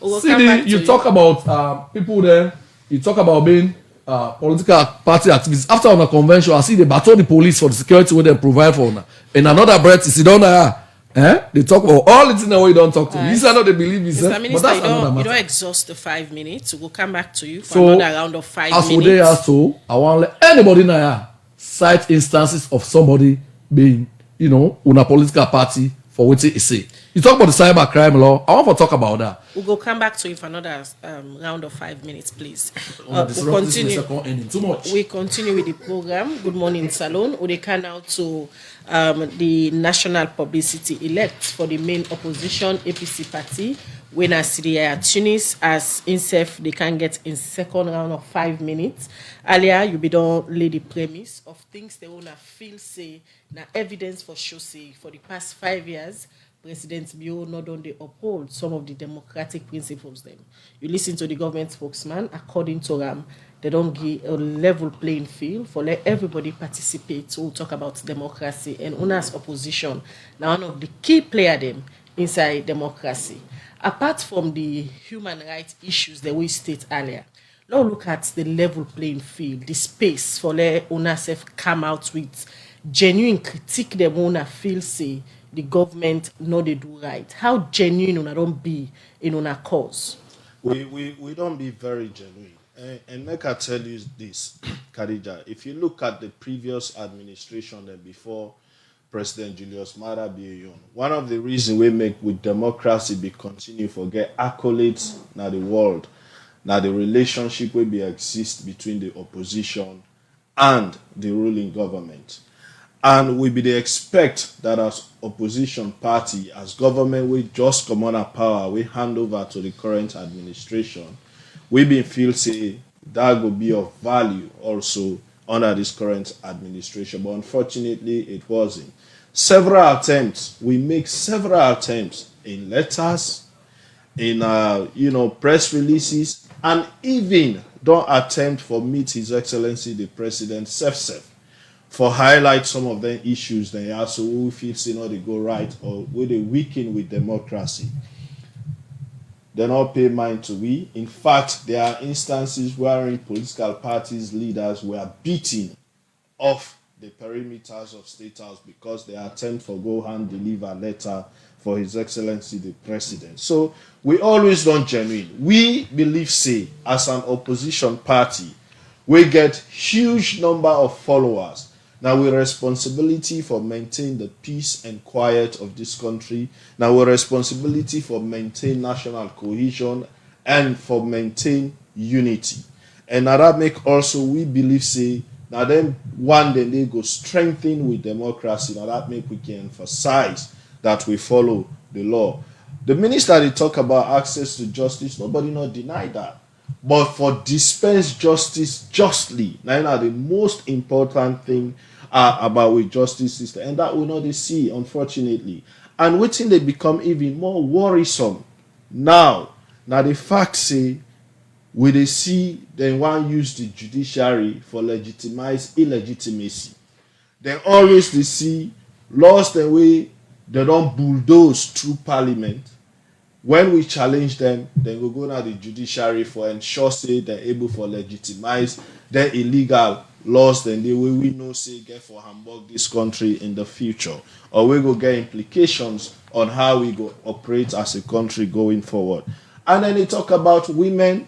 We'll See, you talk about people there, you talk about being political party activists. After on a convention, I see they battle the police for the security where they provide for now. In another breath, you see down there, they talk about all the things that we don't talk to. You say not they believe me, Mr. Minister, but that's you don't exhaust the 5 minutes. We'll come back to you for another round of 5 minutes. As for they also, I want to let anybody now cite instances of somebody being, on a political party for what he say. You talk about the cyber crime law. I want to talk about that. We'll come back to you for another round of 5 minutes, please. We'll continue. Too much. We continue with the program. Good morning, Salon. We can now to the national publicity elect for the main opposition APC party. When I see the Tunis as INSEF, they can get in second round of 5 minutes. Earlier, you be done lay the premise of things they wanna feel say na evidence for sure say for the past 5 years. President Bio not only uphold some of the democratic principles. Then you listen to the government spokesman. According to them, they don't give a level playing field for let everybody participate to talk about democracy and UNA's opposition. Now one of the key player them inside democracy. Apart from the human rights issues that we state earlier, now look at the level playing field, the space for let UNASEF come out with genuine critique. Them UNA feel say the government know they do right. How genuine una don't be in una cause? We don't be very genuine. And make I tell you this, Khadija, if you look at the previous administration and before President Julius Maada Bio, one of the reasons we make with democracy be continue for get accolades now the world, now the relationship will be exist between the opposition and the ruling government. And we be the expect that as opposition party, as government, we just come on a power, we hand over to the current administration. We been feel say that will be of value also under this current administration. But unfortunately, it wasn't. We make several attempts in letters, in press releases, and even don't attempt for meet His Excellency the President self for highlight some of the issues they are, so we feel say they go right or will they weaken with democracy. They not pay mind to we. In fact, there are instances wherein political parties leaders were beaten off the perimeters of State House because they attempt for go hand deliver letter for His Excellency the President. So we always don't genuine. We believe say as an opposition party, we get huge number of followers. Now we responsibility for maintain the peace and quiet of this country. Now we responsibility for maintain national cohesion and for maintain unity. And that make also we believe say Now then one then they go strengthen with democracy. Now that make we can emphasize that we follow the law. The minister they talk about access to justice, nobody not deny that. But for dispense justice justly, now the most important thing about with justice system, and that we know they see, unfortunately. And waiting they become even more worrisome now. Now the fact say we they see they want use the judiciary for legitimize illegitimacy. They always they see laws the way they don't bulldoze through parliament. When we challenge them, then we go now the judiciary for ensure say they're able for legitimize their illegal laws. Then the way we know say get for Hamburg this country in the future, or we go get implications on how we go operate as a country going forward. And then they talk about women.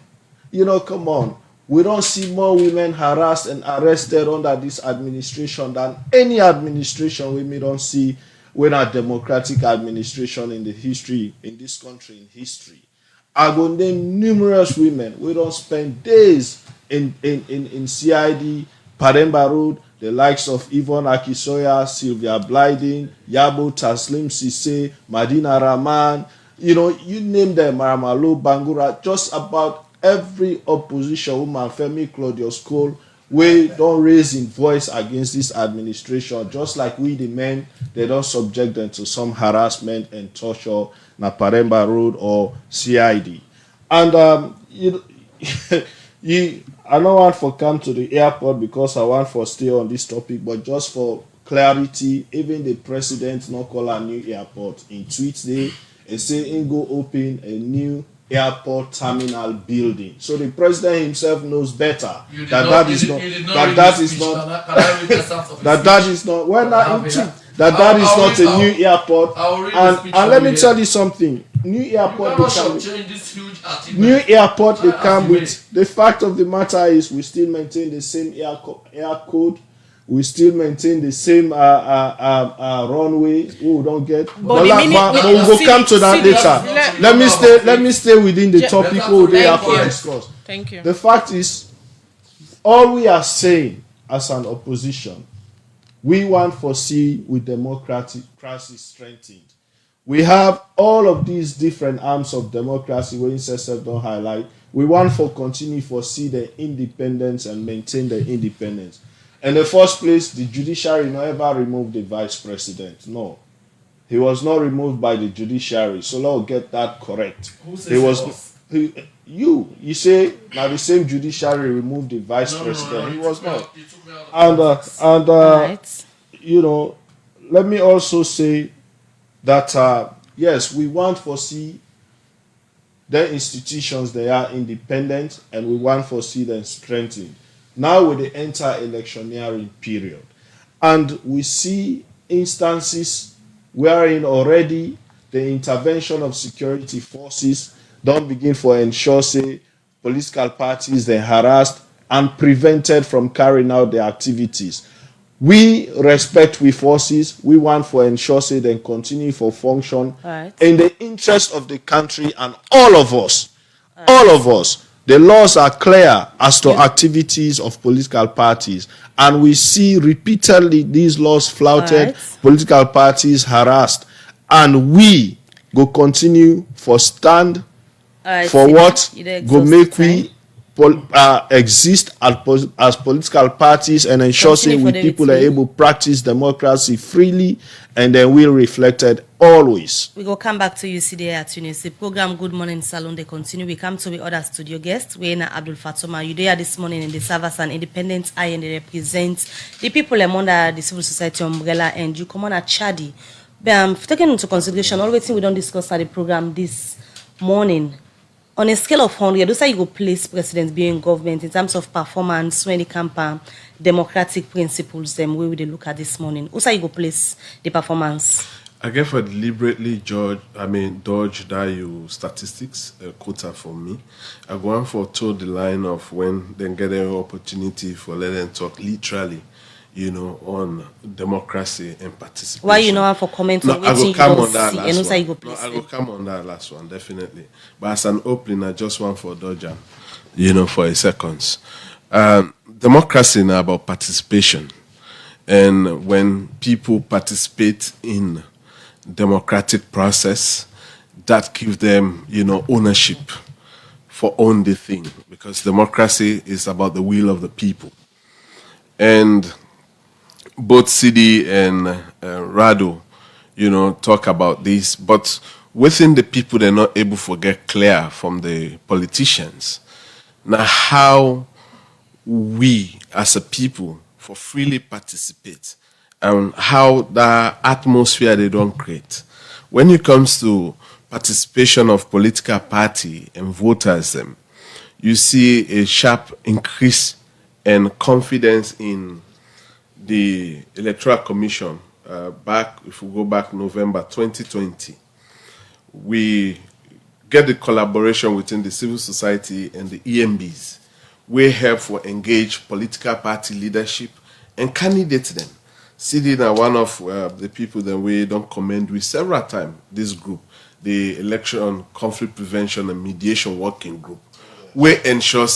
Come on. We don't see more women harassed and arrested under this administration than any administration we don't see when a democratic administration in the history, in this country, in history. I go name numerous women. We don't spend days in CID, Paremba Road, the likes of Yvonne Akisoya, Sylvia Blyden, Yabo Taslim Sise, Madina Rahman, you name them, Maramalo, Bangura, just about every opposition woman, Femi Claudius Cole, we don't raise in voice against this administration, just like we the men, they don't subject them to some harassment and torture na Paremba Road or CID. And I don't want to come to the airport because I want to stay on this topic, but just for clarity, even the president not call a new airport in tweets day and say he go open a new airport terminal building. So the president himself knows better that is not a new airport. And let me tell you something. New airport they come with. The fact of the matter is we still maintain the same air code. We still maintain the same runway. We don't get. But we will come to that later. Let me stay within the topic we have to discuss. Thank you. The fact is, all we are saying as an opposition, we want to see with democracy strengthened. We have all of these different arms of democracy where INSESF don't highlight. We want to continue to see the independence and maintain the independence. In the first place, the judiciary never removed the vice president. No. He was not removed by the judiciary. So let's get that correct. Who says you say now the same judiciary removed the vice president. He was not. Let me also say that yes, we want to see the institutions they are independent, and we want to see them strengthened. Now with the electioneering period, and we see instances wherein already the intervention of security forces don't begin for ensure say political parties they harassed and prevented from carrying out their activities. We respect we forces. We want for ensure say they continue for function in the interest of the country and all of us. All of us. The laws are clear as to activities of political parties, and we see repeatedly these laws flouted, political parties harassed, and we go continue for stand for what go make we exist as political parties and ensure say we people are able to practice democracy freely, and then we reflected always. We go come back to you today at Tunis. The program Good Morning Salon they continue. We come to the other studio guests. We're Abdul Fatoma. You there this morning in the Service and Independent Eye, and they represent the people under the civil society umbrella, and you come on at Chadi. But taking into consideration all the things we don't discuss at the program this morning. On a scale of 100, those are you go place presidents being government in terms of performance when it comes to democratic principles. Them we will look at this morning. Also, you go place the performance. I guess for deliberately dodge that you statistics quota for me. I go on for toe the line of when they get an opportunity for let them talk literally, on democracy and participation. Why you know for comment on I will come on that last one. I will come on that last one, definitely. But as an opening, I just want for Dodger, for a seconds. Democracy is about participation. And when people participate in democratic process, that gives them, ownership for own the thing. Because democracy is about the will of the people. And both CD and Rado, talk about this. But within the people, they're not able to get clear from the politicians. Now, how we as a people for freely participate and how the atmosphere they don't create. When it comes to participation of political party and voters, you see a sharp increase in confidence in the Electoral Commission. If we go back November 2020, we get the collaboration within the civil society and the EMBs. We help for engage political party leadership and candidate them. CD now one of the people that we don't commend with several times, this group, the Election Conflict Prevention and Mediation Working Group. We ensure,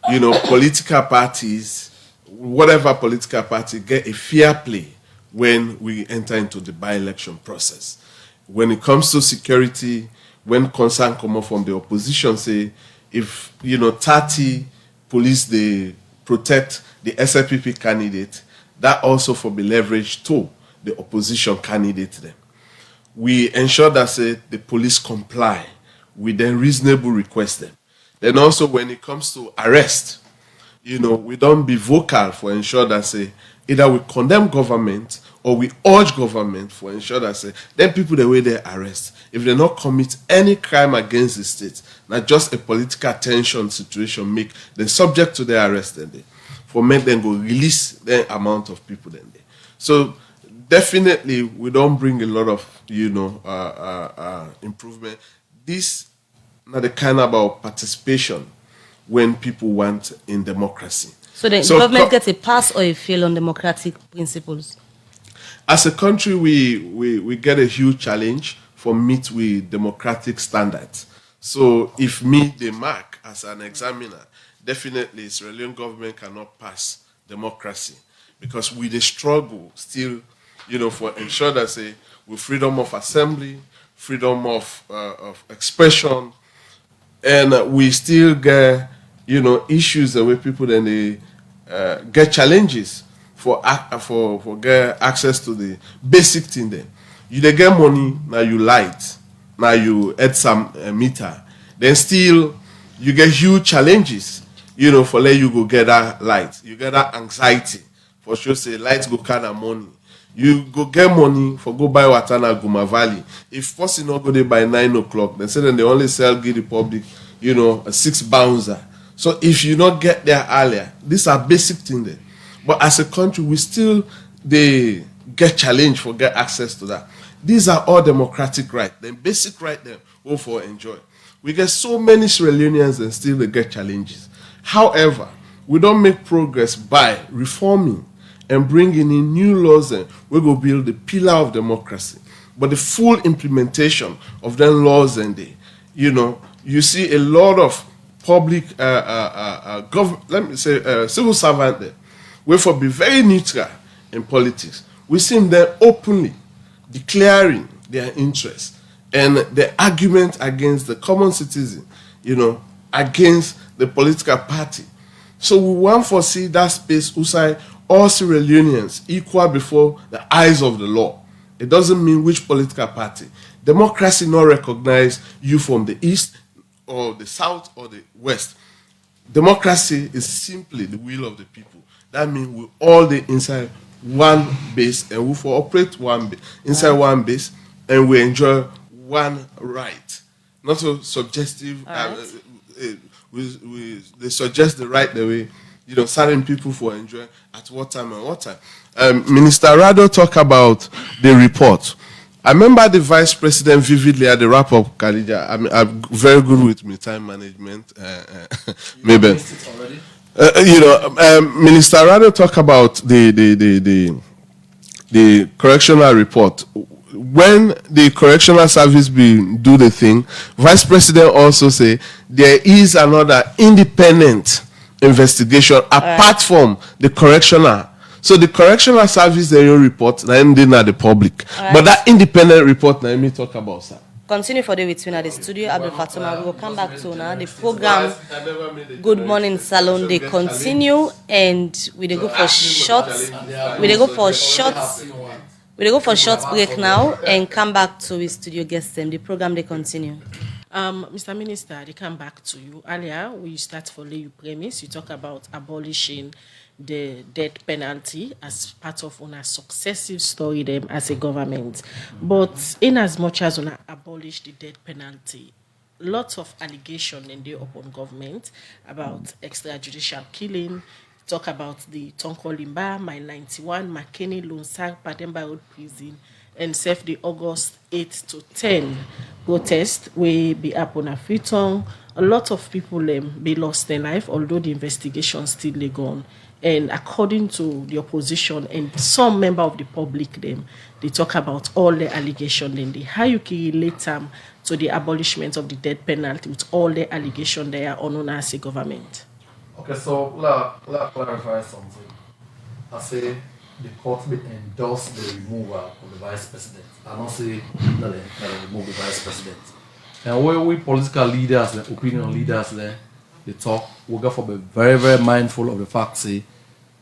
political parties, whatever political party, get a fair play when we enter into the by-election process. When it comes to security, when concern come up from the opposition, say, if, 30 police, they protect the SLPP candidate, that also for be leveraged to the opposition candidate then. We ensure that, say, the police comply with the reasonable request them. Then also when it comes to arrest, we don't be vocal for ensure that, say, either we condemn government or we urge government for ensure that, say, then people the way they arrest, if they not commit any crime against the state, not just a political tension situation, make them subject to their arrest then they, for make them go release the amount of people then they. So definitely we don't bring a lot of, improvement. This not the kind about participation when people want in democracy. So the government gets a pass or a fail on democratic principles? As a country, we get a huge challenge for meet with democratic standards. So if me, the mark as an examiner, definitely Sierra Leone government cannot pass democracy because we the struggle still, for ensure that, say, with freedom of assembly, freedom of expression, and we still get, issues the way people then they get challenges for get access to the basic thing then. You they get money, now you light, now you add some meter, then still you get huge challenges, for let you go get that light. You get that anxiety for sure, say light go kind of money. You go get money for go buy water na Guma Valley. If person not go there by 9 o'clock, they say then they only sell Give Republic, a 6 bouncer. So if you not get there earlier, these are basic things there. But as a country, we still they get challenged for get access to that. These are all democratic rights. Then basic right there, go for enjoy. We get so many Sierra Leoneans and still they get challenges. However, we don't make progress by reforming and bringing in new laws and we go build the pillar of democracy. But the full implementation of them laws and you see a lot of public civil servant there, we for be very neutral in politics. We see them openly declaring their interests and the argument against the common citizen, against the political party. So we want to see that space outside all Sierra Leoneans equal before the eyes of the law. It doesn't mean which political party. Democracy not recognize you from the east or the south or the west. Democracy is simply the will of the people. That means we all the inside one base and we for operate inside one base and we enjoy one right. Not so suggestive. They suggest the right the way certain people for enjoy at what time and what time. Minister Rado talk about the report. I remember the vice president vividly at the wrap up, Khadija. I'm very good with my time management. Maybe. Minister Rado talk about the correctional report. When the correctional service do the thing, vice president also say there is another independent investigation apart from the correctional. So the correctional service they report, na they not the public. But that independent report, na me talk about, sir. Continue for the between at the studio, Abdul Fatuma. We will come back to now the program. Good morning, Salon. They continue, and we dey go for shots. We dey go for shots. We dey go for short break now, and come back to the studio guests. Them the program they continue. Mr. Minister, they come back to you. Earlier, we start for lay premise. You talk about abolishing the death penalty as part of a successive story them as a government. But in as much as we abolish the death penalty, lots of allegations in the upon government about extrajudicial killing. Talk about the Tonko Limba, My 91, McKinney, Lunsar, Pademba Road Prison, and self the August 8 to 10 protest will be upon a Freetown. A lot of people be lost their life, although the investigation still they gone. And according to the opposition and some member of the public, they talk about all the allegations. Then how you can relate to the abolishment of the death penalty with all the allegations they are on as a government. Okay, so let's clarify something. I say the court will endorse the removal of the vice president. I don't say that they remove the vice president. And where we political leaders, the opinion leaders, they talk, we got to be very, very mindful of the fact, say,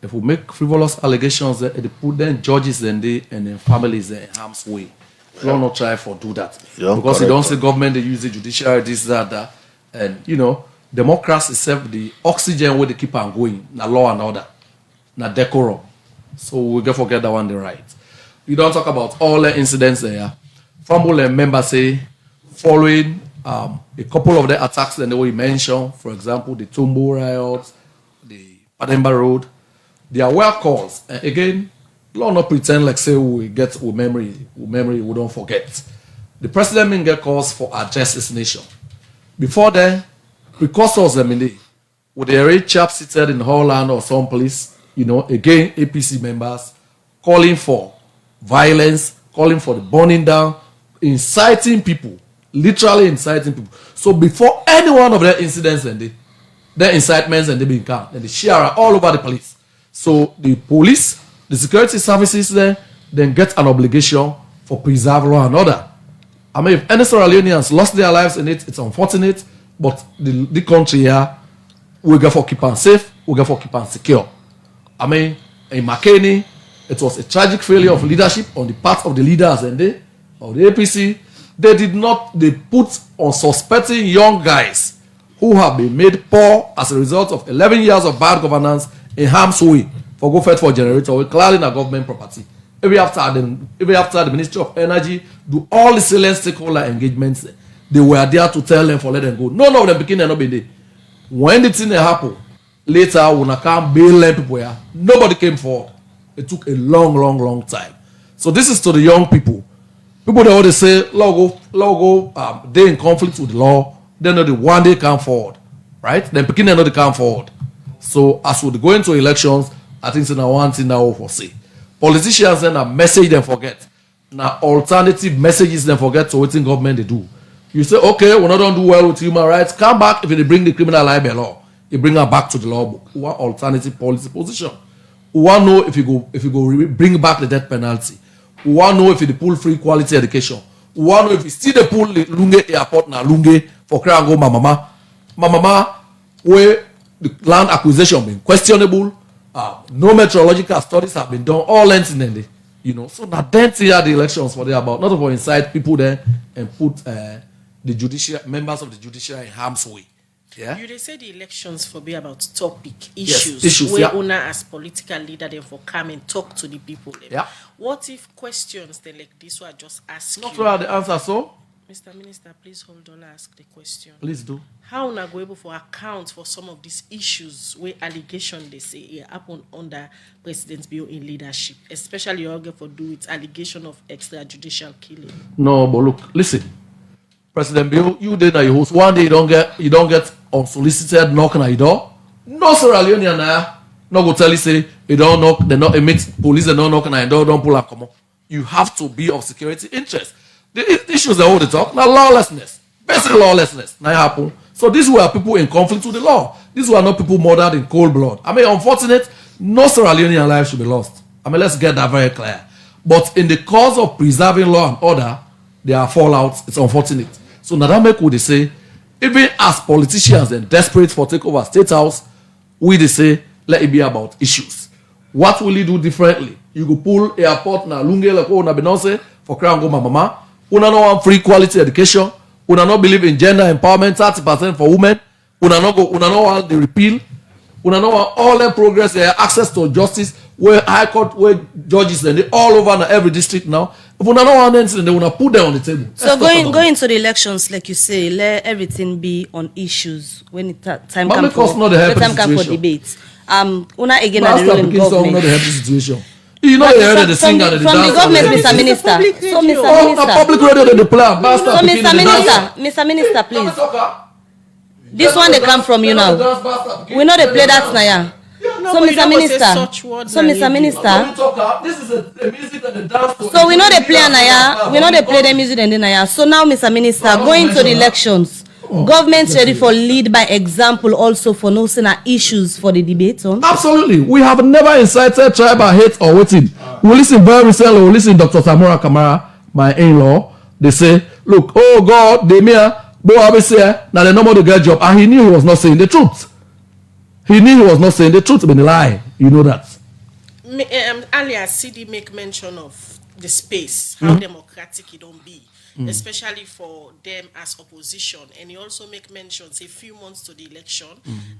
if we make frivolous allegations, they put them judges and then families in harm's way. We don't not try for do that. Yeah, because you don't say government, they use the judiciary, this, that. And, democracy itself, the oxygen where they keep on going, na law and order, na decorum. So we can forget that one, the right. You don't talk about all the incidents there. Fumble and members say, following a couple of the attacks that we mentioned, for example, the Tumbo riots, the Pademba Road, they are well calls. And again, law not pretend like say we get with memory, we don't forget. The president may get calls for address this nation. Before then, precursors them in with the rich chap seated in Holland or someplace, again, APC members calling for violence, calling for the burning down, inciting people, literally inciting people. So before any one of their incidents and their incitements and they being count, and they share all over the place. So the police, the security services then get an obligation for preserve law and order. I mean, if any Sierra Leoneans lost their lives in it, it's unfortunate, but the country here, we got for keep on safe, we got for keep on secure. I mean, in McKinney, it was a tragic failure of leadership on the part of the leaders and of the APC. They put on suspecting young guys who have been made poor as a result of 11 years of bad governance in harm's way for go fight for generator with clearing a government property. Every after the Ministry of Energy do all the salient stakeholder engagements, they were there to tell them for let them go. None of them became not be there. When the thing happened, later when I can't bail them people here, nobody came forward. It took a long time. So this is to the young people. People that always say, logo, they in conflict with the law, they know the one day come forward. Right? Then Pekin they know they come forward. So as we go into elections, I think it's now one thing now for say. Politicians then a message them forget. Now alternative messages them forget to what government they do. You say, okay, we're not going to do well with human rights. Come back if they bring the criminal libel law. You bring her back to the law book. One alternative policy position. We want to know if you go bring back the death penalty. We want to know if you pull free quality education. We want to know if you still pull the Lunge airport na Lunge for Krango Mama, where the land acquisition been questionable. No meteorological studies have been done. All ends in the, So now then the elections for there about not to incite people there and put the members of the judiciary in harm's way. Yeah. You they say the elections for be about topic issues. Yes, issues. Where owner as political leader then for come and talk to the people. Yeah. What if questions then like this were just asked? Not sure the answer so. Mr. Minister, please hold on. Ask the question. Please do. How na go able for account for some of these issues where allegation they say it happened under President Bio in leadership, especially all get for do with allegation of extrajudicial killing. No, but look, listen. President Bill, you did that you host. One day you don't get unsolicited knocking at your door. No Sierra Leonean no go tell you say you don't knock, they not emit police, they don't knock at your door, don't pull up come on. You have to be of security interest. The issues that all the talk, now lawlessness. Basic lawlessness. Now happen. So these were people in conflict with the law. These were not people murdered in cold blood. I mean, unfortunate, no Sierra Leonean life should be lost. I mean, let's get that very clear. But in the cause of preserving law and order, there are fallouts. It's unfortunate. So Nadame would say, even as politicians and desperate for takeover State House, we they say, let it be about issues. What will you do differently? You go pull airport na lunge like na benose for crown go mama. Una no want free quality education. Una no believe in gender empowerment, 30% for women. Una no want the repeal. Una no want all their progress, access to justice, where high court, where judges and they all over every district now. If una no want anything, they wanna put them on the table. So going to the elections, like you say, let everything be on issues when it time comes for debate. Una again at the ruling government. Situation. You know they heard the singer and the from the government, Mr. Minister. So, Mr. Minister. Public radio they plan. So, Mr. Minister, please. This one they come from you now. We know they play that now. So, Mr. Minister. This is a music and a dance. So we know they play Naya. We know they play the music and the Naya. So now, Mr. Minister, going to the elections. Government ready for lead by example also for no issues for the debate on? Absolutely. We have never incited tribal hate or waiting. We listen very recently, we listen Dr. Samora Kamara, my in-law. They say, look, oh God, they mere, bo abese, now they no more to get job. And he knew he was not saying the truth. He knew he was not saying the truth, but the lie. You know that. Earlier, CD make mention of the space, how democratic it don't be. Especially for them as opposition, and he also make mentions a few months to the election.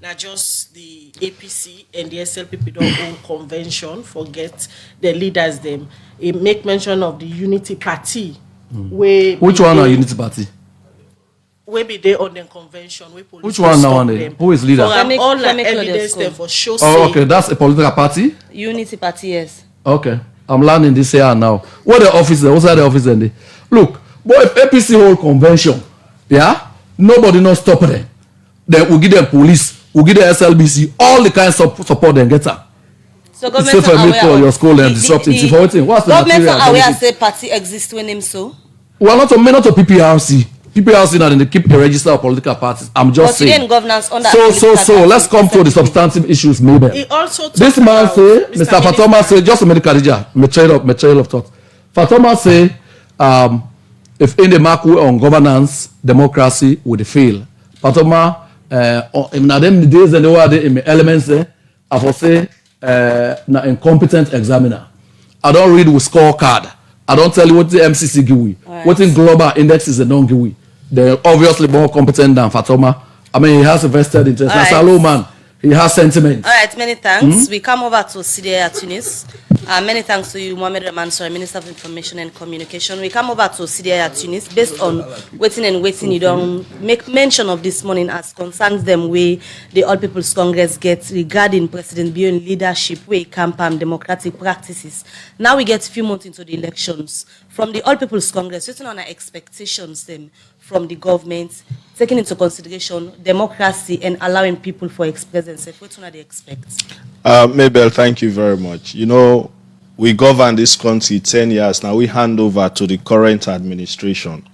Not just the APC and the SLPP don't own convention. Forget the leaders them. He make mention of the Unity Party. Which one are Unity Party? We be there on the convention. Which one now? Who is leader? All the evidence there for sure. Oh, okay, that's a political party. Unity Party, yes. Okay, I'm learning this here now. What the office? What's the office? Then look. But if APC hold convention, yeah, nobody not stop them. Then we give them police, we give them SLBC, all the kinds of support them get her. So government are aware your school and disrupting. What's the government are aware say party exists when him so? Well, not to PPRC. PPRC now they keep a register of political parties. I'm just saying. Governance under so let's come to the substantive issues, maybe. He also this man say, Mr. Fatoma say, just a minute, Khadija, my trail of thought. Fatoma say, if in the mark on governance, democracy would fail. Patoma, in them days and the word in the elements, I will say, na incompetent examiner. I don't read with scorecard. I don't tell you what the MCC give we. Right. What in global indexes they don't give we. They're obviously more competent than Fatoma. I mean, he has a vested interest. As a low man, he has sentiments. All right, many thanks. We come over to Sidia Tunis. Many thanks to you, Mohamed Ramansori, Minister of Information and Communication. We come over to Sidia Tunis based on waiting. You don't make mention of this morning as concerns them way the All People's Congress gets regarding President Bio's leadership, way campaign democratic practices. Now we get a few months into the elections. From the All People's Congress, waiting on our expectations them from the government, taking into consideration democracy and allowing people for expressing themselves. What do they expect? Mabel, thank you very much. You know, we govern this country 10 years now. We hand over to the current administration.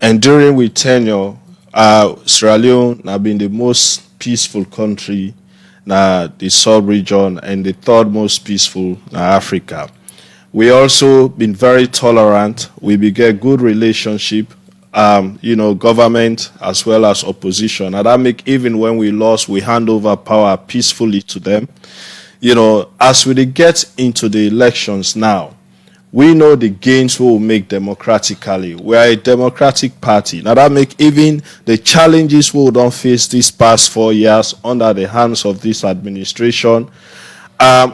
And during we tenure, Sierra Leone has been the most peaceful country, the sub-region, and the third most peaceful in Africa. We also been very tolerant. We beget good relationship, government as well as opposition. And that make even when we lost, we hand over power peacefully to them. You know, as we get into the elections now, we know the gains we will make democratically. We are a democratic party. Now that make even the challenges we don't face these past 4 years under the hands of this administration,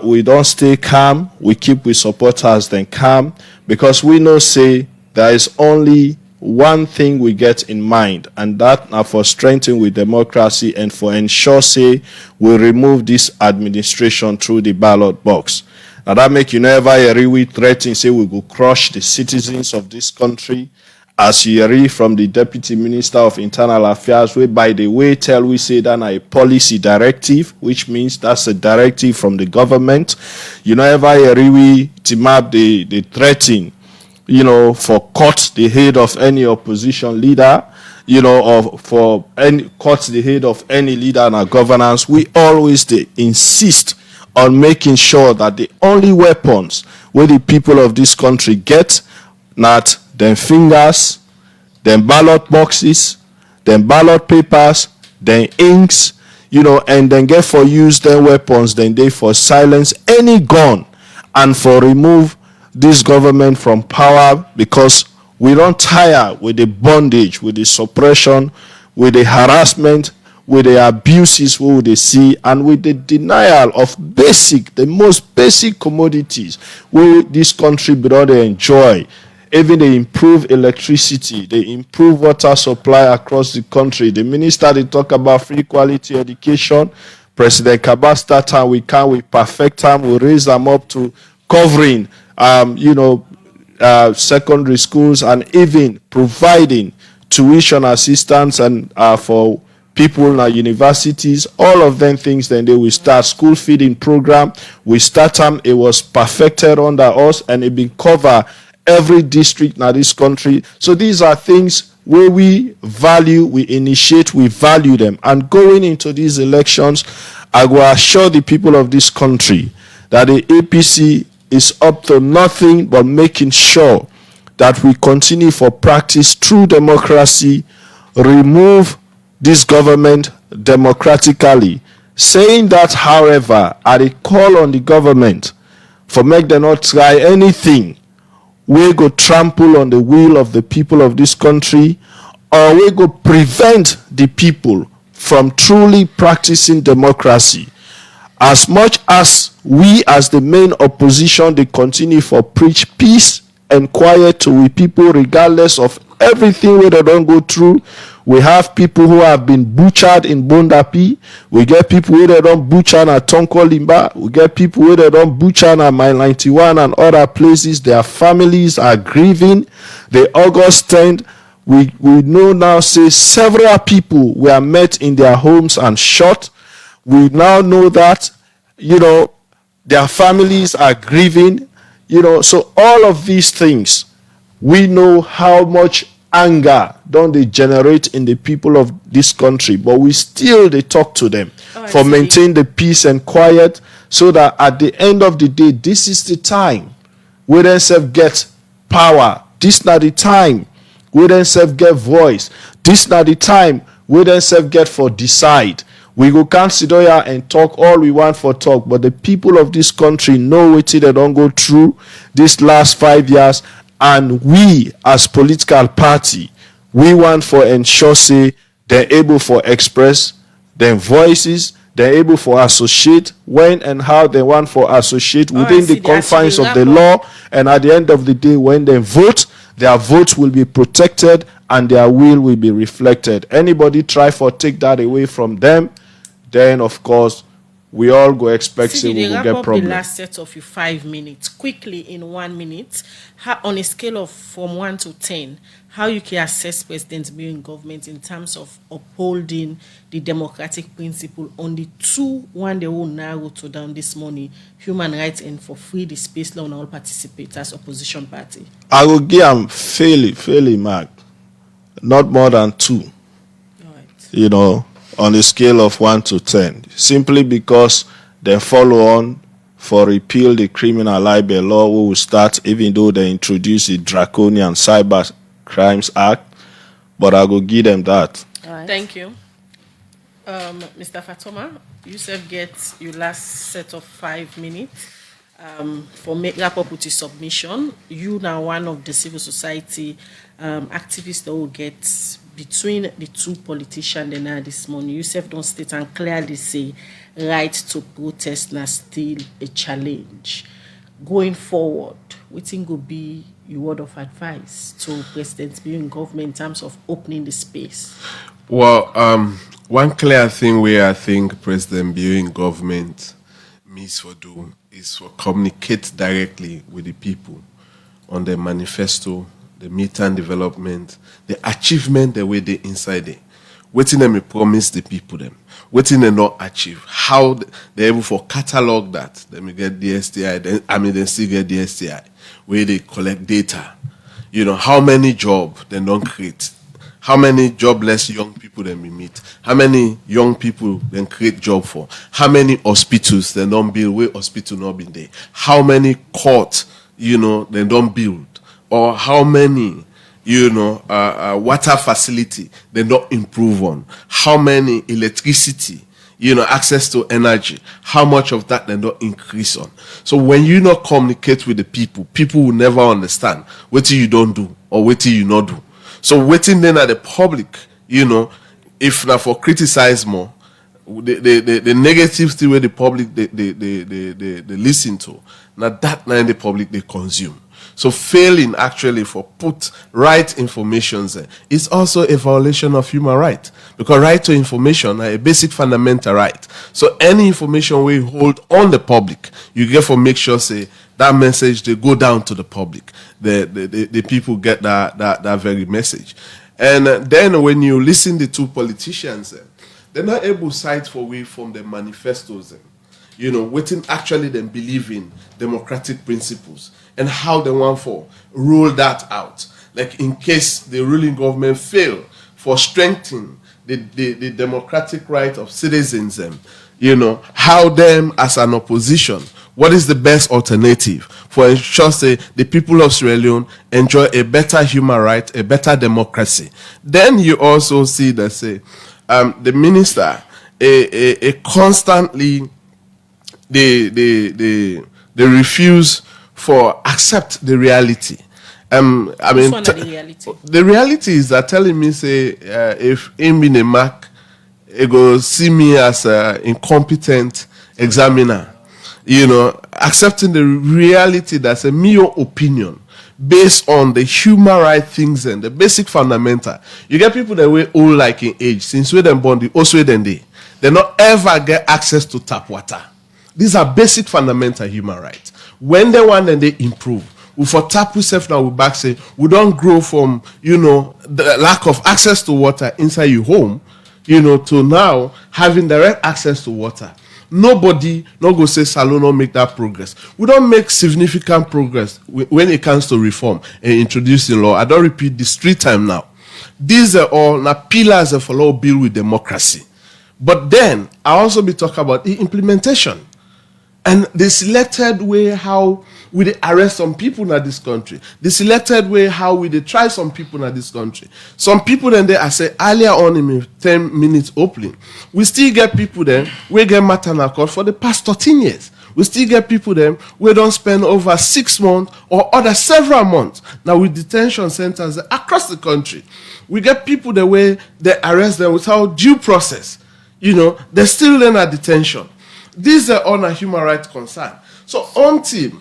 we don't stay calm. We keep with supporters then calm, because we know say there is only one thing we get in mind, and that now for strengthening with democracy and for ensure say we remove this administration through the ballot box. Now that make you never really threaten say we go crush the citizens of this country, as you read from the Deputy Minister of Internal Affairs, where by the way tell we say that a policy directive, which means that's a directive from the government. You never really team up the threatening, for cut the head of any opposition leader, or for any cut the head of any leader in our governance, we always they insist on making sure that the only weapons where the people of this country get, not them fingers, them ballot boxes, them ballot papers, then inks, and then get for use them weapons, then they for silence any gun and for remove this government from power, because we don't tire with the bondage, with the suppression, with the harassment, with the abuses we they see, and with the denial of the most basic commodities we this country brother enjoy. Even they improve electricity, they improve water supply across the country. The minister they talk about free quality education. President Kabasta time we perfect time, we raise them up to covering secondary schools, and even providing tuition assistance and for people in our universities. All of them things, then they will start school feeding program. We start them, it was perfected under us, and it been cover every district in this country. So these are things where we value, we initiate, we value them. And going into these elections, I will assure the people of this country that the APC is up to nothing but making sure that we continue for practice true democracy, remove this government democratically. Saying that, however, I call on the government for make them not try anything we go trample on the will of the people of this country, or we go prevent the people from truly practicing democracy. As much as we as the main opposition, they continue for preach peace and quiet to we people regardless of everything we don't go through. We have people who have been butchered in Bondapi. We get people who they don't butcher at Tonko Limba. We get people who they don't butcher at Mile 91 and other places. Their families are grieving. The August 10th, we know now say several people were met in their homes and shot. We now know that, their families are grieving. So all of these things, we know how much anger don't they generate in the people of this country, but we still they talk to them for maintain the peace and quiet, so that at the end of the day, this is the time we themselves get power. This not the time we themselves get voice. This not the time we themselves get for decide. We go can't sit here and talk all we want for talk, but the people of this country know what they don't go through this last 5 years. And we, as political party, we want for ensure say they're able for express their voices, they're able for associate when and how they want for associate within the confines of the law. And at the end of the day, when they vote, their votes will be protected and their will be reflected. Anybody try for take that away from them, then of course we all go expect say we will get problem. The last set of you 5 minutes quickly in 1 minute. How, on a scale of from 1 to 10, how you can assess President Bio in government in terms of upholding the democratic principle on the one they will narrow to down this morning: human rights and for free the space law and all participate as opposition party. I will give them fairly mark, not more than 2. All right. On a scale of 1 to 10, simply because they follow on for repeal the criminal libel law, we will start, even though they introduce the draconian Cyber Crimes Act, but I will give them that. All right. Thank you. Mr. Fatoma, you said get your last set of 5 minutes for wrap up with your submission. You now one of the civil society activists that will get between the two politicians and now this morning. You don't state and clearly say right to protest now still a challenge. Going forward, what think will be your word of advice to President Bio in government in terms of opening the space? Well, one clear thing where I think President Bio in government means for do is for communicate directly with the people on the manifesto, the midterm development, the achievement the way they inside it. Waiting them promise the people them. Waiting them not achieve. How they able for catalog that. Then we get the STI, then still get the STI. Where they collect data. How many jobs they don't create. How many jobless young people then we meet? How many young people then create job for? How many hospitals then don't build where hospital not been there? How many courts, they don't build? Or how many, water facility they don't improve on? How many electricity, access to energy? How much of that they don't increase on? So when you not communicate with the people will never understand what you don't do or what you not do. So waiting then at the public, if not for criticize more, the negative thing where the public they listen to, now that now the public they consume. So failing actually for put right information is also a violation of human right, because right to information are a basic fundamental right. So any information we hold on the public, you get for make sure say that message they go down to the public. The people get that very message. And then when you listen to two politicians, they're not able to cite for we from the manifestos, waiting actually them believe in democratic principles and how they want for roll that out. Like in case the ruling government fail for strengthening the democratic right of citizens, how them as an opposition, what is the best alternative for ensure say the people of Sierra Leone enjoy a better human right, a better democracy? Then you also see that say the minister a constantly they refuse for accept the reality. The reality is that telling me say if him being a mark, he go see me as an incompetent examiner. Accepting the reality that's a mere opinion based on the human right things and the basic fundamental. You get people that were old like in age, since we them born, also then they not ever get access to tap water. These are basic fundamental human rights. When they want, then they improve. We for tap yourself now, we back say we don't grow from the lack of access to water inside your home, to now having direct access to water. Nobody not go say Salon not make that progress. We don't make significant progress when it comes to reform and introducing law. I don't repeat this 3 times now. These are all now pillars of a law build with democracy. But then I also be talking about the implementation and the selected way how we dey arrest some people in this country. The selected way how we dey try some people in this country. Some people then they I say earlier on in 10 minutes opening, we still get people then we get maternal court for the past 13 years. We still get people then we don't spend over 6 months or other several months now with detention centers across the country. We get people the way they arrest them without due process. They're still in a detention. These are all a human rights concern. So until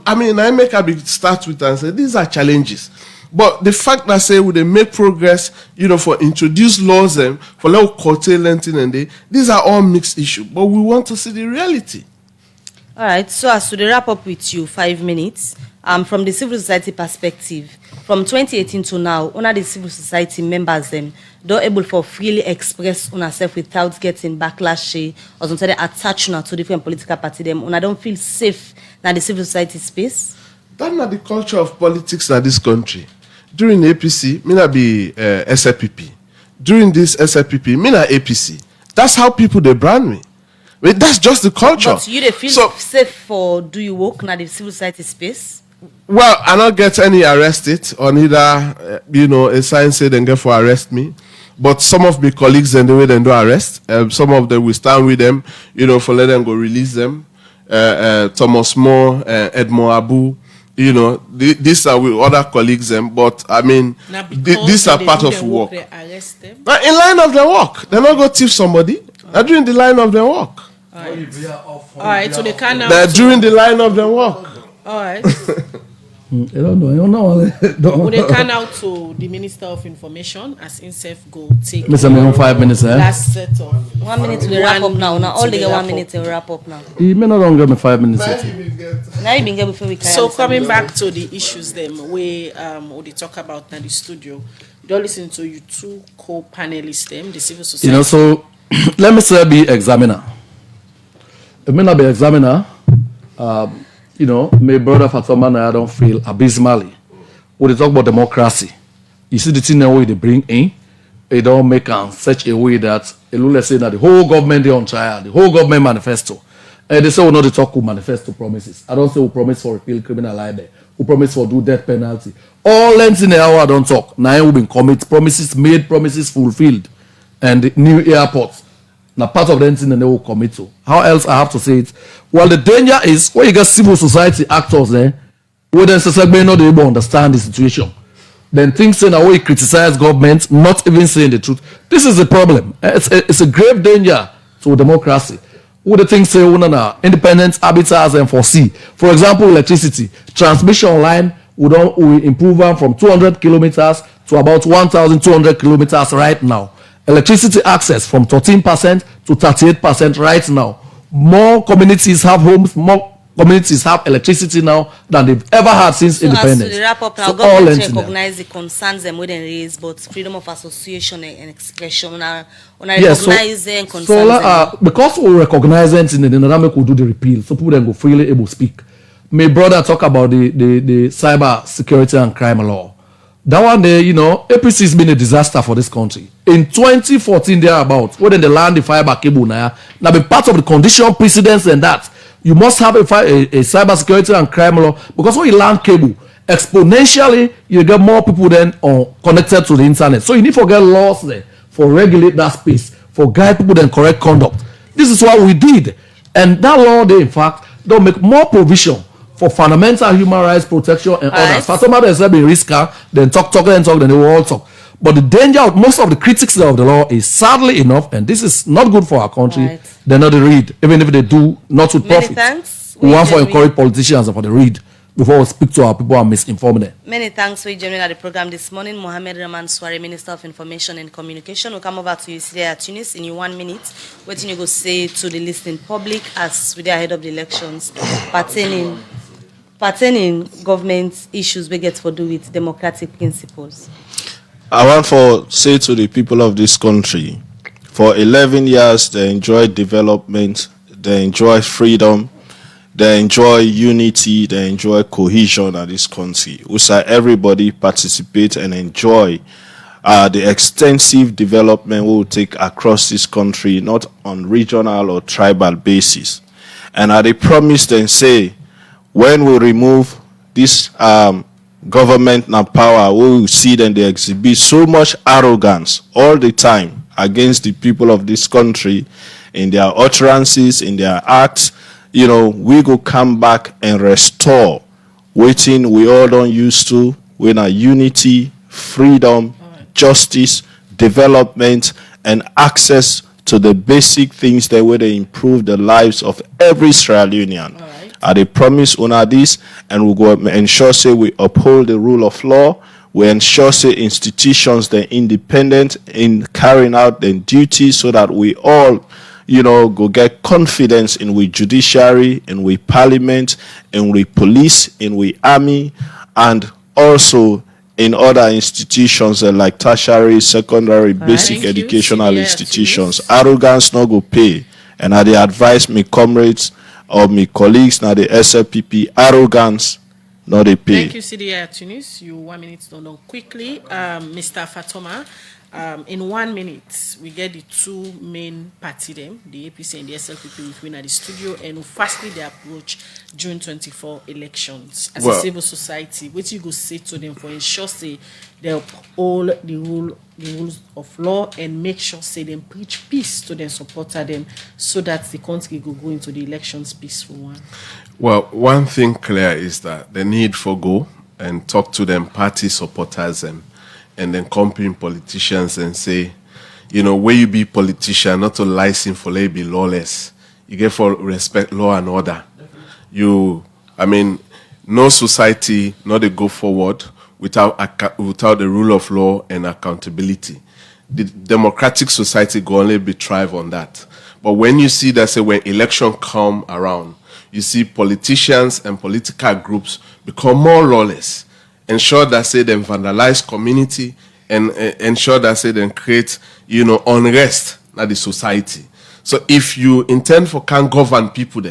I make a big start with and say these are challenges. But the fact that say we they make progress, for introduce laws and for little curtailment and these are all mixed issues. But we want to see the reality. All right. So as to wrap up with you, 5 minutes. From the civil society perspective, from 2018 to now, one of the civil society members don't able for freely express on herself without getting backlash or something attached to different political party. Una don't feel safe in the civil society space. That's not the culture of politics in this country. During APC, me not be SLPP. During this SLPP, me not APC. That's how people they brand me. That's just the culture. But you they feel safe for do you work in the civil society space? Well, I not get any arrested or neither, a sign say they get for arrest me. But some of my colleagues and the way they do arrest, some of them will stand with them, for let them go release them. Thomas Moore, Edmond Abu, these are with other colleagues, but these are part of work. They arrest them. But in line of their work, they're not going to thief somebody. They're doing the line of their work. All right, so they can now. They're doing the line of their work. All right. I don't know. Would they can out to the Minister of Information as himself go take Mr. Me on 5 minutes, last set of 1 minute to wrap up now. Now all they get 1 minute to wrap up now. He may not give me 5 minutes. Now you been get before we carry So on coming back to the issues them we they talk about in the studio. Don't listen to you two co-panelists them, the civil society. So let me say be examiner. It may not be examiner. My brother Fatoma I don't feel abysmally. When they talk about democracy, you see the thing that way they bring in, it don't make such a way that let's say that the whole government is on trial, the whole government manifesto. And they say we not talk with manifesto promises. I don't say we promise for repeal criminal libel, we promise for do death penalty. All lengths in the hour I don't talk. Now we been commit promises made, promises fulfilled, and the new airports. Now part of them thing they will commit to. How else I have to say it? Well, the danger is when you get civil society actors there, who then may not able to understand the situation. Then things say now we criticize government, not even saying the truth. This is the problem. It's a grave danger to democracy. Who the things say independent arbiters and foresee. For example, electricity transmission line we improve them from 200 kilometers to about 1,200 kilometers right now. Electricity access from 13% to 38% right now. More communities have homes, more communities have electricity now than they've ever had since independence. As to wrap up now, so government recognize the concerns them wouldn't raise, but freedom of association and expression recognize them concerns. Because we recognize them in the dynamic we do the repeal, so people then go freely able to speak. My brother talk about the cyber security and crime law. That one day, APC has been a disaster for this country. In 2014, thereabouts, when they land the fiber cable now be part of the condition precedents and that. You must have a cyber security and crime law, because when you land cable, exponentially you get more people then connected to the internet. So you need to get laws there for regulate that space, for guide people then correct conduct. This is what we did, and that law they in fact don't make more provision for fundamental human rights protection and others. Fatoma they say be risker, then talk, then they will all talk. But the danger of most of the critics of the law is sadly enough, and this is not good for our country, they're not the read, even if they do not with profit. Thanks. We want to encourage politicians for the read before we speak to our people and misinform them. Many thanks for joining at the program this morning. Mohamed Rahman Sware, Minister of Information and Communication. We'll come over to you today at Tunis in 1 minute. What you go say to the listening public as we are ahead of the elections pertaining government issues we get to do with democratic principles. I want to say to the people of this country, for 11 years they enjoyed development, they enjoy freedom, they enjoy unity, they enjoy cohesion in this country. We say everybody participate and enjoy the extensive development we will take across this country, not on regional or tribal basis. And they promised and say, when we remove this government and power, we will see them they exhibit so much arrogance all the time against the people of this country in their utterances, in their acts. We go come back and restore waiting we all don't used to when our unity, freedom, justice, development, and access to the basic things that will improve the lives of every Sierra Leonean. They promise on this, and we go ensure say we uphold the rule of law. We ensure say institutions they're independent in carrying out their duties, so that we all, go get confidence in we judiciary, in we parliament, in we police, in we army, and also in other institutions like tertiary, secondary, basic educational institutions. Arrogance no go pay, and I advise me comrades or my colleagues now the SLPP, arrogance not a pay. Thank you, CDI Tunis. You 1 minute don't quickly. Mr. Fatoma, in 1 minute, we get the two main party them, the APC and the SLPP within at the studio, and firstly they approach June 24 elections. As a civil society, what you go say to them for ensure say they uphold the rules of law and make sure say them preach peace to them supporter them, so that the country will go into the elections peaceful one. Well, one thing clear is that the need for go and talk to them party supporters and then campaign politicians and say, where you be politician, not to license for be lawless. You get for respect law and order. No society not to go forward without the rule of law and accountability. The democratic society go only be thrive on that. But when you see that, say when election come around, you see politicians and political groups become more lawless. Ensure that say they vandalize community and ensure that say they create unrest in the society. So if you intend for can govern people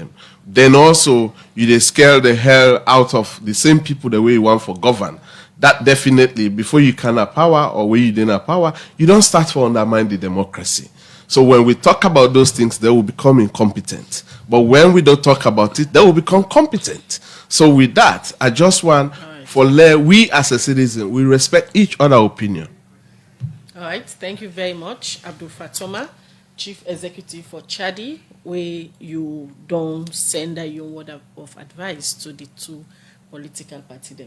then also you they scare the hell out of the same people the way you want for govern. that definitely, before you can have power or when you didn't have power, you don't start to undermine the democracy. So when we talk about those things, they will become incompetent. But when we don't talk about it, they will become competent. So with that, I just want we as a citizen, we respect each other's opinion. All right, thank you very much, Abdul Fatoma, Chief Executive for Chadi, where you don't send your word of advice to the two political parties.